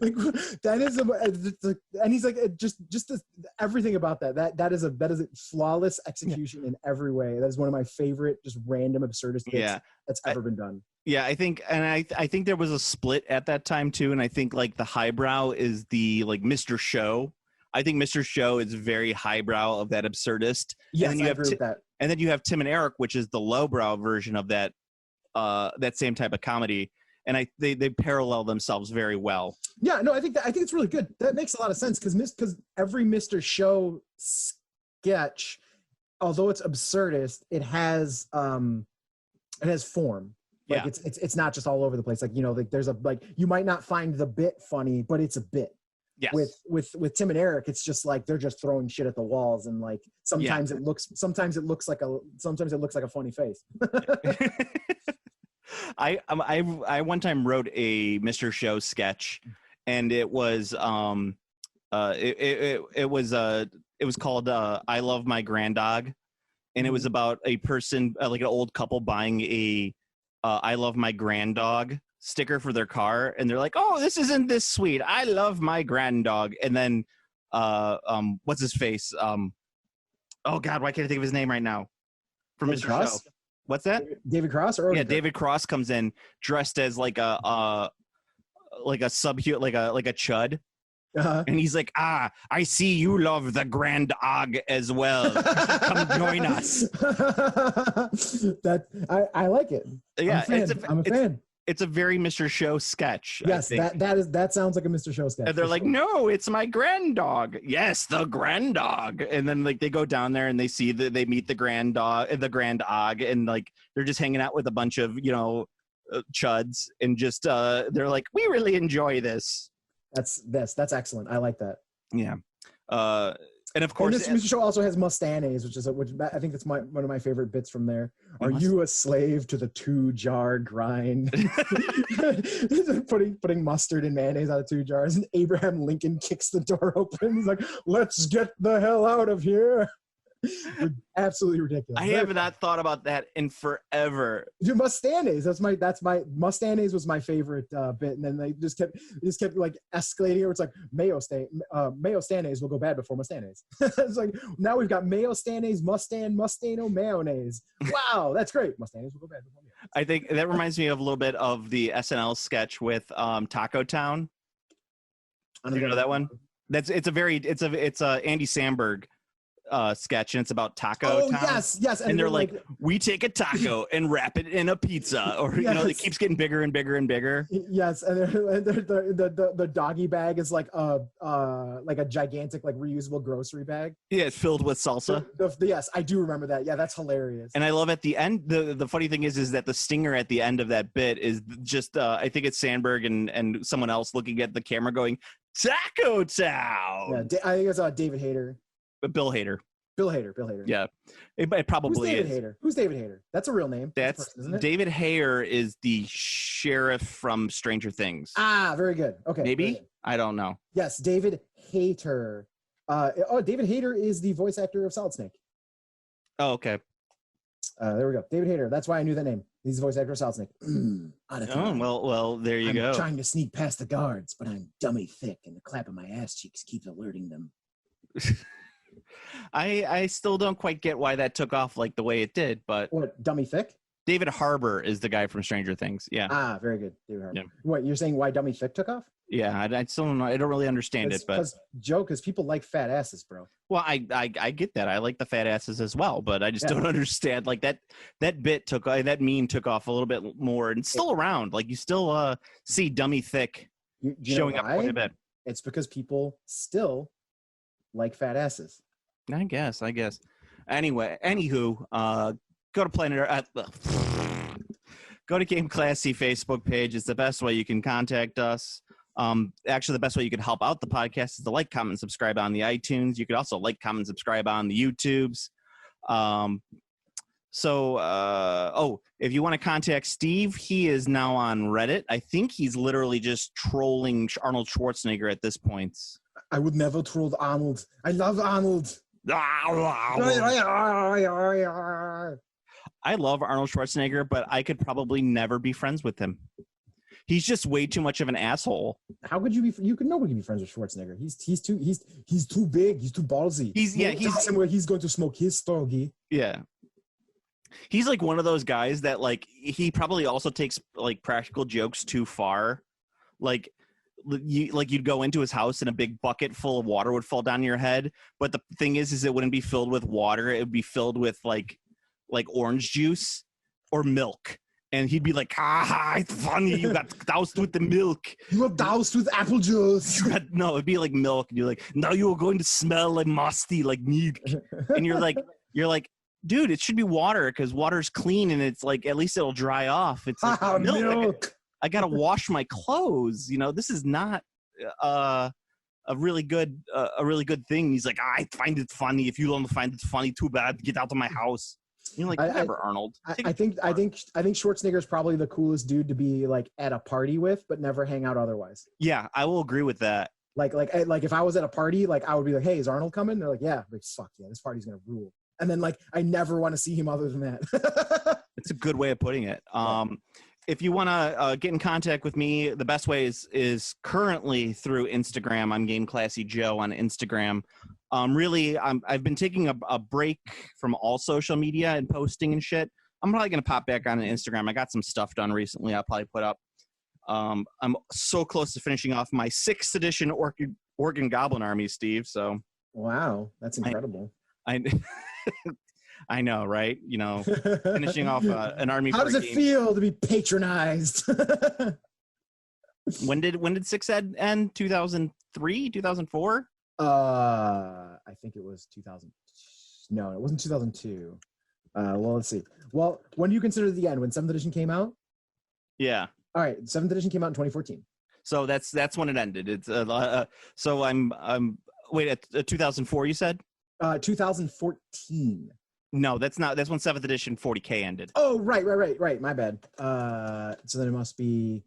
Like that is and he's like just everything about that is a flawless execution in every way. That is one of my favorite just random absurdist bits that's ever been done. Yeah, I think there was a split at that time too, and I think like the highbrow is the like Mr. Show. I think Mr. Show is very highbrow of that absurdist. Yes, I agree with that. And then you have Tim and Eric, which is the lowbrow version of that same type of comedy. And they parallel themselves very well. Yeah, no, I think it's really good. That makes a lot of sense because every Mr. Show sketch, although it's absurdist, it has form. Like it's not just all over the place. Like, you know, like there's you might not find the bit funny, but it's a bit. Yes. With Tim and Eric, it's just like they're just throwing shit at the walls, and like sometimes it looks like a funny face. I one time wrote a Mr. Show sketch, and it was it was called I Love My Granddog, and it was about a person like an old couple buying a I Love My Granddog sticker for their car, and they're like, oh, this isn't this sweet, I love my granddog. And then what's his face, oh god, why can't I think of his name right now, from Mr. Show? What's that? David Cross? David Cross comes in dressed as like a chud. Uh-huh. And he's like, I see you love the grand dog as well. Come join us. I like it. Yeah, I'm a fan. It's a very Mr. Show sketch. Yes, that sounds like a Mr. Show sketch. And they're like, no, it's my grand dog. Yes, the grand dog. And then like they go down there and they see that they meet the grand dog, and like they're just hanging out with a bunch of chuds, and just they're like, we really enjoy this. That's excellent. I like that. Yeah. And of course, this Mr. Show also has Mustanes, which I think that's one of my favorite bits from there. Are you a slave to the 2-jar grind? putting mustard and mayonnaise out of 2 jars, and Abraham Lincoln kicks the door open. He's like, "Let's get the hell out of here!" Absolutely ridiculous. I have not thought about that in forever. Dude, Mustanes. That's my Mustanes was my favorite bit, and then they just kept like escalating. It's like Mayo Stannays will go bad before Mustanes. It's like now we've got Mayo Stannays, Mustano mayonnaise. Wow, that's great. Mustanes will go bad before Mayonnaise. I think that reminds me of a little bit of the SNL sketch with Taco Town. Do you know that one? It's a Andy Samberg sketch, and it's about Taco Town. Yes. And they're like, we take a taco and wrap it in a pizza, or it keeps getting bigger and bigger and bigger. Yes, and the doggy bag is like a gigantic like reusable grocery bag. Yeah, it's filled with salsa. Yes, I do remember that. Yeah, that's hilarious. And I love at the end. The funny thing is that the stinger at the end of that bit is just I think it's Sandberg and someone else looking at the camera going, Taco Town. Yeah, I think it's David Hayter. Bill Hader. Bill Hader. Yeah, it probably is. Hayter? Who's David Hayter? That's a real name. That's person, isn't it? David Hayter is the sheriff from Stranger Things. Very good. Okay, maybe I don't know. Yes, David Hayter. David Hayter is the voice actor of Solid Snake. Oh, okay. There we go. David Hayter. That's why I knew that name. He's the voice actor of Solid Snake. Oh, well, there you go. I'm trying to sneak past the guards, but I'm dummy thick, and the clap of my ass cheeks keeps alerting them. I still don't quite get why that took off like the way it did, but what, dummy thick? David Harbour is the guy from Stranger Things. Yeah. Ah, very good. David Harbour. Yeah. What, you're saying why dummy thick took off? Yeah, I still don't know. I don't really understand it, but because people like fat asses, bro. well, I get that. I like the fat asses as well, but I just don't understand. Like that bit took that meme took off a little bit more, and it's still around. Like you still see dummy thick showing up quite a bit. It's because people still like fat asses. I guess. Anyway, anywho, go to Planet go to Game Classy Facebook page. It's the best way you can contact us. Actually, the best way you can help out the podcast is to like, comment, and subscribe on the iTunes. You could also like, comment, and subscribe on the YouTubes. If you want to contact Steve, he is now on Reddit. I think he's literally just trolling Arnold Schwarzenegger at this point. I would never troll Arnold. I love Arnold. I love Arnold Schwarzenegger, but I could probably never be friends with him. He's just way too much of an asshole. How could you be? Nobody can be friends with Schwarzenegger. He's too big. He's too ballsy. He's somewhere he's going to smoke his stogie. Yeah. He's like one of those guys that like he probably also takes like practical jokes too far. Like you'd go into his house and a big bucket full of water would fall down your head, but the thing is it wouldn't be filled with water. It would be filled with like orange juice or milk. And he'd be like, it's funny. You got doused with the milk. You were doused with apple juice. No, it'd be like milk. And you're like, now you're going to smell like musty, like milk. And you're like, dude, it should be water because water's clean and it's like, at least it'll dry off. It's like, milk. I got to wash my clothes. You know, this is not a really good thing. He's like, I find it funny. If you don't find it funny, too bad. Get out of my house. You're like, whatever, Arnold. I think Schwarzenegger is probably the coolest dude to be like at a party with, but never hang out otherwise. Yeah, I will agree with that. Like if I was at a party, like I would be like, hey, is Arnold coming? They're like, yeah. Like, fuck yeah, this party's gonna rule. And then like I never want to see him other than that. It's a good way of putting it. If you want to get in contact with me, the best way is currently through Instagram. I'm Game Classy Joe on Instagram. I've been taking a break from all social media and posting and shit. I'm probably going to pop back on Instagram. I got some stuff done recently I'll probably put up. I'm so close to finishing off my 6th edition Orc and Goblin army, Steve. So wow, that's incredible. I know, right? You know, finishing off an army. How does it feel to be patronized? When did 6 Ed end? 2003, 2004? I think it was 2000. No, it wasn't 2002. Well, let's see. Well, when do you consider the end? When 7th edition came out? Yeah. All right, 7th edition came out in 2014. So that's when it ended. It's so I'm wait at 2004. You said 2014. No, that's not. That's when 7th edition 40K ended. Oh, right. My bad. So then it must be.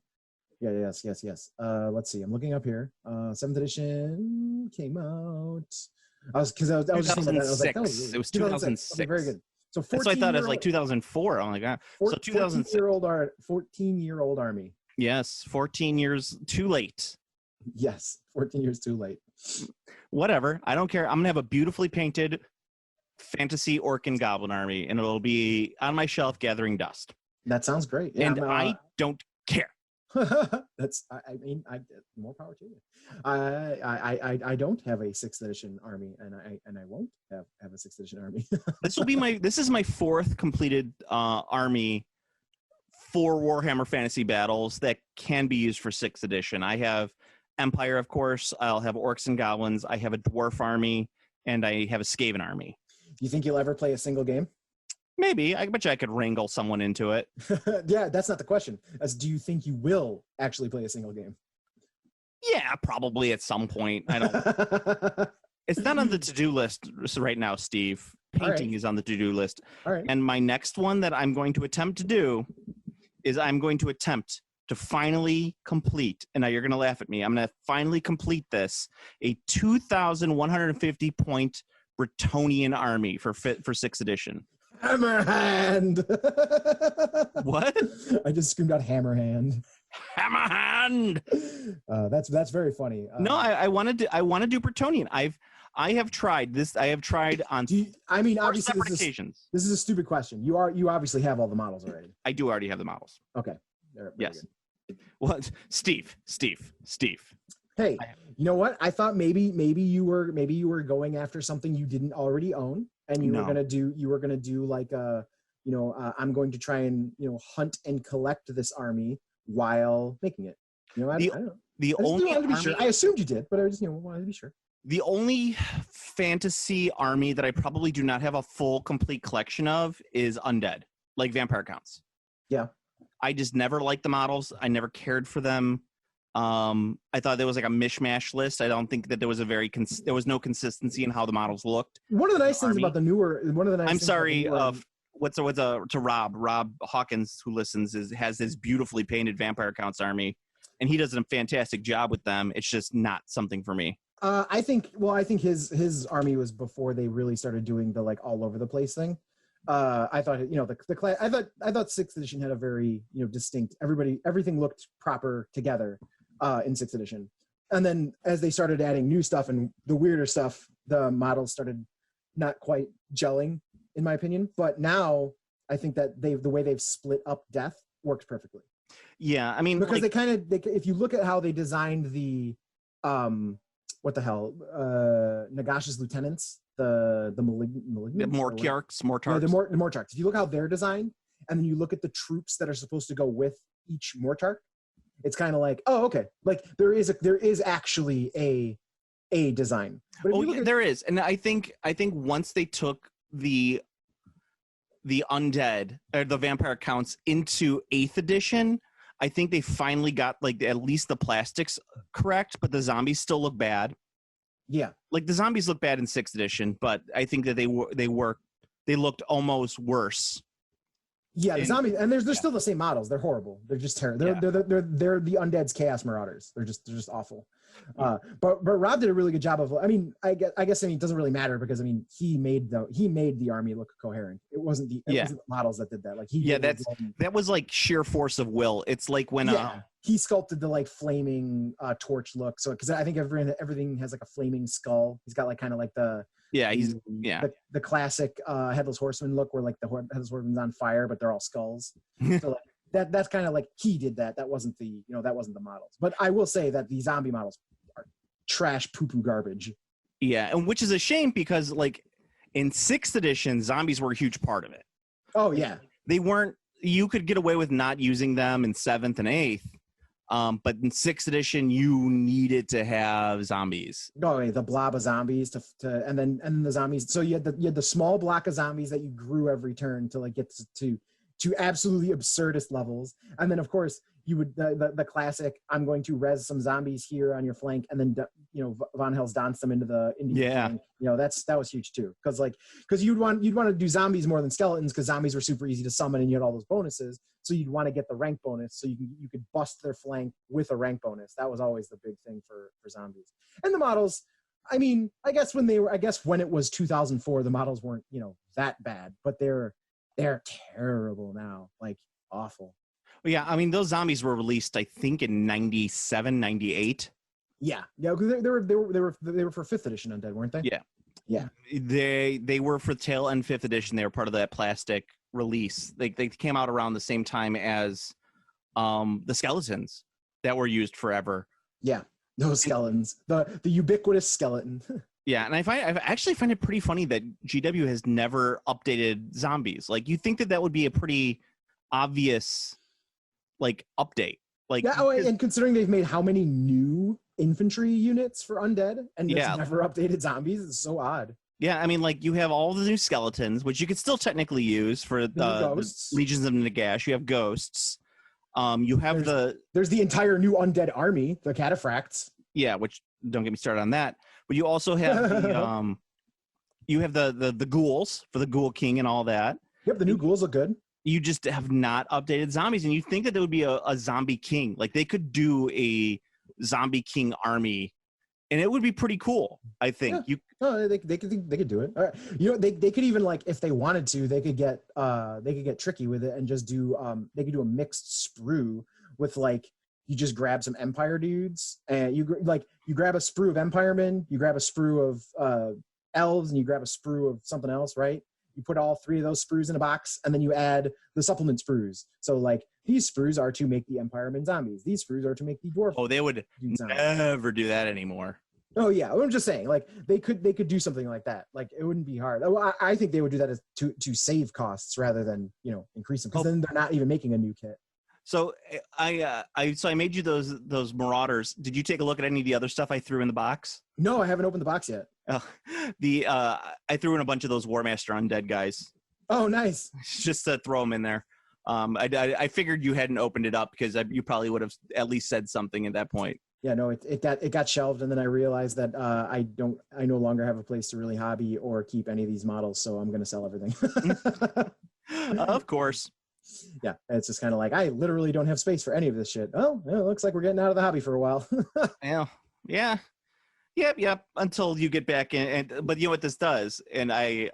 Yeah, yes. Let's see. I'm looking up here. 7th edition came out. I was just thinking that. I was like, it was 2006. Okay, very good. So that's what I thought it was like 2004. Oh my god. So 2006. 14-year-old army. Yes, 14 years too late. Yes, 14 years too late. Whatever. I don't care. I'm gonna have a beautifully painted fantasy orc and goblin army, and it'll be on my shelf gathering dust. That sounds great. Yeah, and I don't care. That's I mean more power to you. I don't have a 6th edition army, and I won't have a 6th edition army. This is my 4th completed army for Warhammer Fantasy Battles that can be used for 6th edition. I have Empire, of course. I'll have orcs and goblins. I have a dwarf army, and I have a Skaven army. Do you think you'll ever play a single game? Maybe. I bet you I could wrangle someone into it. Yeah, that's not the question. Do you think you will actually play a single game? Yeah, probably at some point. I don't. It's not on the to-do list right now, Steve. Painting is on the to-do list. All right. And my next one that I'm going to attempt to do is I'm going to attempt to finally complete, and now you're going to laugh at me, I'm going to finally complete this, a 2,150 point Bretonnian army for 6th edition. Hammerhand. What? I just screamed out Hammerhand. Hammerhand. That's very funny. No, I want to do Bretonian. I have tried this. I have tried on I mean, four obviously, separate occasions. This is a stupid question. You obviously have all the models already. I do already have the models. Okay. Yes. What? Steve. Hey, you know what? I thought maybe you were going after something you didn't already own, and you were gonna do like I'm going to try and hunt and collect this army while making it. I don't know. The only wanted to be sure. I assumed you did, but I just wanted to be sure. The only fantasy army that I probably do not have a full complete collection of is undead, like vampire counts. Yeah. I just never liked the models. I never cared for them. I thought there was like a mishmash list. I don't think that there was there was no consistency in how the models looked. One of the nice things about the newer, I'm sorry, what's to Rob Hawkins, who listens, has this beautifully painted vampire counts army, and he does a fantastic job with them. It's just not something for me. I think his army was before they really started doing the like all over the place thing. I thought the class. I thought 6th edition had a very distinct. Everything looked proper together in 6th edition, and then as they started adding new stuff and the weirder stuff, the models started not quite gelling, in my opinion. But now I think that the way they've split up death works perfectly. Yeah, I mean, because if you look at how they designed the what the hell, Nagash's lieutenants, the malignants, the Mortarks. Yeah, the Mortarks. If you look how they're designed, and then you look at the troops that are supposed to go with each Mortark, it's kind of like, oh, okay, like there is actually a design. But there is, and I think once they took the undead or the vampire counts into 8th edition, I think they finally got like at least the plastics correct, but the zombies still look bad. Yeah, like the zombies look bad in 6th edition, but I think that they looked almost worse. Yeah, the zombies, and they're still the same models. They're horrible. They're just terrible. They're the undead's chaos marauders. They're just awful. But Rob did a really good job of. I mean, I guess it doesn't really matter because he made the army look coherent. It wasn't the models that did that. Like that was like sheer force of will. It's like when he sculpted the like flaming torch look. So because I think everything has like a flaming skull. He's got like kind of like the classic headless horseman look where like the headless horseman's on fire but they're all skulls. So like that's kind of like he did that. That wasn't the models. But I will say that the zombie models are trash poo-poo garbage. Yeah, and which is a shame because like in 6th edition, zombies were a huge part of it. Oh yeah. They weren't. You could get away with not using them in 7th and 8th. But in 6th edition, you needed to have zombies. Oh, yeah, the blob of zombies and then the zombies. So you had the small block of zombies that you grew every turn to like get to absolutely absurdist levels. And then of course you would the classic. I'm going to res some zombies here on your flank, and then Von Hell's dance them into the flank. That was huge too. Because you'd want to do zombies more than skeletons because zombies were super easy to summon and you had all those bonuses. So you'd want to get the rank bonus so you could bust their flank with a rank bonus. That was always the big thing for zombies. And the models, I mean, I guess when it was 2004, the models weren't that bad, but they're terrible now, like awful. Yeah, I mean those zombies were released I think in 97, 98. Yeah, because they were for 5th edition undead, weren't they? Yeah. They were for tail end 5th edition. They were part of that plastic release. They came out around the same time as the skeletons that were used forever. Yeah, those skeletons, the ubiquitous skeleton. Yeah, and I actually find it pretty funny that GW has never updated zombies. Like you think that would be a pretty obvious like update. Like and considering they've made how many new infantry units for undead and it's never updated zombies, it's so odd. Yeah, I mean, like you have all the new skeletons, which you could still technically use for the Legions of Nagash. You have ghosts. You have there's the entire new undead army, the cataphracts. Yeah, which don't get me started on that. But you also have the ghouls for the Ghoul King and all that. Yep, the new ghouls look good. You just have not updated zombies, and you think that there would be a zombie king. Like they could do a zombie king army and it would be pretty cool. I think they could do it. All right. You know, they could even, like, if they wanted to, they could get tricky with it and just do they could do a mixed sprue with, like, you just grab some Empire dudes and you grab a sprue of Empiremen, you grab a sprue of elves, and you grab a sprue of something else, right? You put all 3 of those sprues in a box, and then you add the supplement sprues. So, like, these sprues are to make the Empiremen zombies. These sprues are to make the dwarf. Oh, they would never do that anymore. Oh yeah, I'm just saying, like, they could do something like that. Like, it wouldn't be hard. I think they would do that to save costs rather than, you know, increase them, because then they're not even making a new kit. So I made you those Marauders. Did you take a look at any of the other stuff I threw in the box? No, I haven't opened the box yet. I threw in a bunch of those War Master Undead guys. Oh, nice! Just to throw them in there. I figured you hadn't opened it up because you probably would have at least said something at that point. Yeah, no, it got shelved, and then I realized that I no longer have a place to really hobby or keep any of these models, so I'm going to sell everything. Of course. Yeah, it's just kind of like, I literally don't have space for any of this shit. Oh, yeah, it looks like we're getting out of the hobby for a while. Yeah. Yep. Until you get back in, but you know what this does, and I'm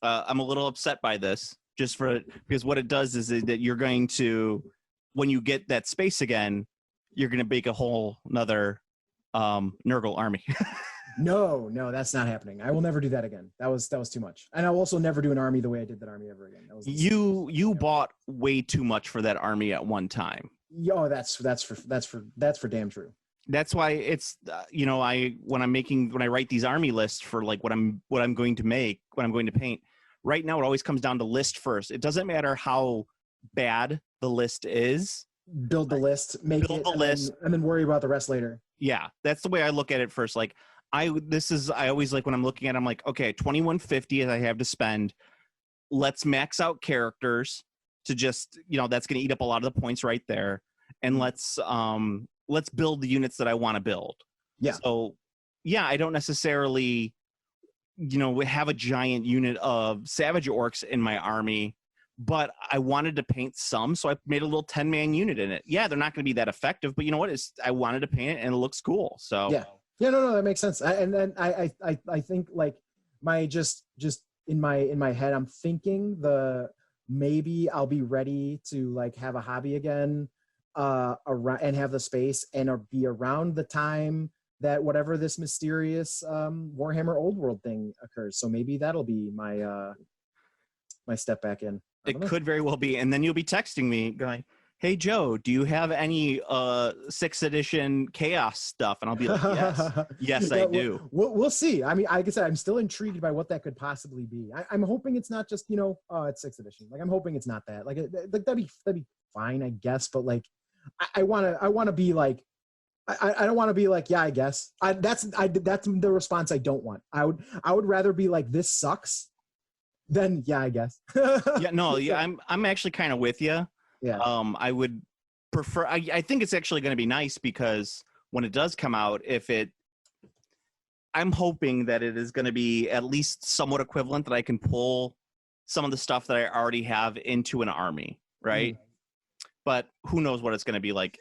a little upset by this, because what it does is that you're going to, when you get that space again, you're going to make a whole another Nurgle army. No, that's not happening. I will never do that again. That was too much. And I'll also never do an army the way I did that army ever again. You bought way too much for that army at one time. Yo, that's for damn true. That's why it's when I write these army lists for, like, what I'm going to make, what I'm going to paint. Right now, it always comes down to list first. It doesn't matter how bad the list is. Build the list, and then worry about the rest later. Yeah, that's the way I look at it first. Like, I always, like, when I'm looking at it, I'm like, okay, 2150 I have to spend. Let's max out characters to just, that's going to eat up a lot of the points right there. And let's build the units that I want to build. Yeah. So, yeah, I don't necessarily, have a giant unit of Savage Orcs in my army, but I wanted to paint some, so I made a little 10-man unit in it. Yeah, they're not going to be that effective, but you know what? I wanted to paint it, and it looks cool. So yeah, no, that makes sense. And then I think, like, my just in my head, I'm thinking maybe I'll be ready to, like, have a hobby again, around, and have the space, and be around the time that whatever this mysterious Warhammer Old World thing occurs. So maybe that'll be my my step back in. It could very well be. And then you'll be texting me going, hey, Joe, do you have any 6th edition Chaos stuff? And I'll be like, yes, I do. We'll see. I mean, like I said, I'm still intrigued by what that could possibly be. I'm hoping it's not just, it's 6th edition. Like, I'm hoping it's not that. Like that'd be fine, I guess. But, like, I want to be like, I don't want to be like, yeah, I guess. That's the response I don't want. I would rather be like, this sucks, than, yeah, I guess. I'm actually kind of with you. Yeah. I would prefer. I think it's actually going to be nice, because when it does come out, I'm hoping that it is going to be at least somewhat equivalent, that I can pull some of the stuff that I already have into an army, right? But who knows what it's going to be like.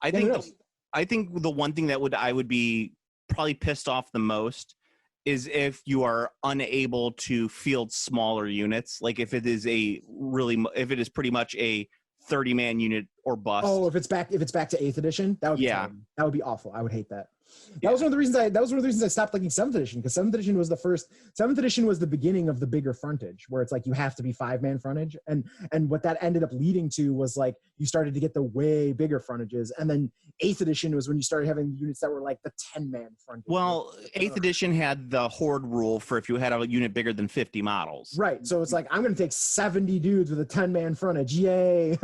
I think the one thing that I would be probably pissed off the most is if you are unable to field smaller units. Like, if it is pretty much a 30-man unit or bust. Oh, if it's back to 8th edition, that would be terrible. That would be awful. I would hate that. That was one of the reasons I stopped liking 7th edition, because 7th edition was 7th edition was the beginning of the bigger frontage, where it's like you have to be 5-man frontage, and what that ended up leading to was, like, you started to get the way bigger frontages, and then 8th edition was when you started having units that were like the 10-man frontage. Well, 8th edition had the horde rule for if you had a unit bigger than 50 models. Right. So it's like, I'm going to take 70 dudes with a 10-man frontage. Yay.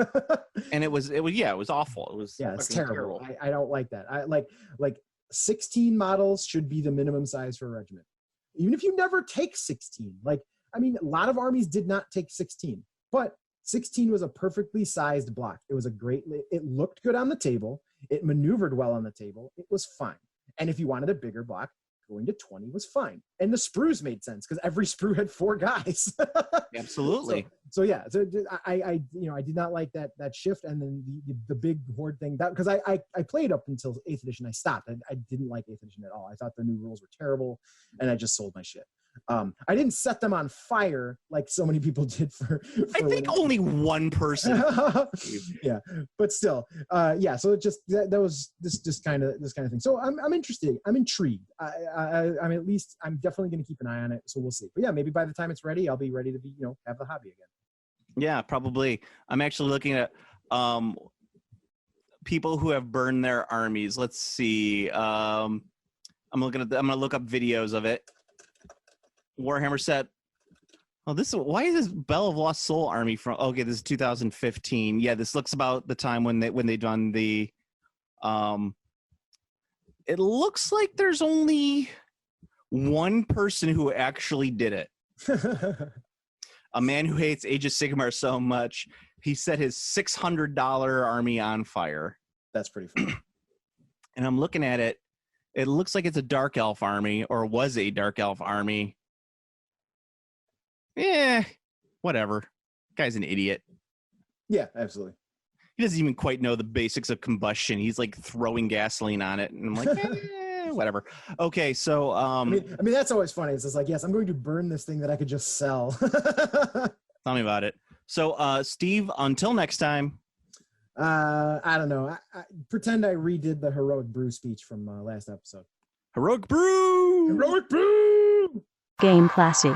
And it was awful. It was it's terrible. I don't like that. I like 16 models should be the minimum size for a regiment. Even if you never take 16. Like, I mean, a lot of armies did not take 16, but 16 was a perfectly sized block. It was it looked good on the table. It maneuvered well on the table. It was fine. And if you wanted a bigger block, going to 20 was fine. And the sprues made sense because every sprue had 4 guys. Absolutely. So yeah, so I did not like that shift, and then the big horde thing, that because I played up until 8th edition. I stopped. I didn't like 8th edition at all. I thought the new rules were terrible, and I just sold my shit. I didn't set them on fire like so many people did for I think only one person. Yeah, but still, yeah. So it just that was this kind of thing. So I'm interested. I'm intrigued. I'm at least I'm definitely going to keep an eye on it. So we'll see. But yeah, maybe by the time it's ready, I'll be ready to be have the hobby again. Yeah, probably. I'm actually looking at people who have burned their armies. Let's see. I'm gonna look up videos of it. Warhammer set. Oh, why is this Bell of Lost Soul army from? Okay, this is 2015. Yeah, this looks about the time when they done the. It looks like there's only one person who actually did it. A man who hates Age of Sigmar so much, he set his $600 army on fire. That's pretty funny. And I'm looking at it. It looks like it's a Dark Elf army, or was a Dark Elf army. Whatever. Guy's an idiot. Yeah, absolutely. He doesn't even quite know the basics of combustion. He's like throwing gasoline on it. And I'm like, whatever. Okay, so I mean that's always funny. It's just like, yes, I'm going to burn this thing that I could just sell. Tell me about it. So Steve, until next time. I don't know. I pretend I redid the Heroic Brew speech from last episode. Heroic Brew! Heroic Brew! Game classy.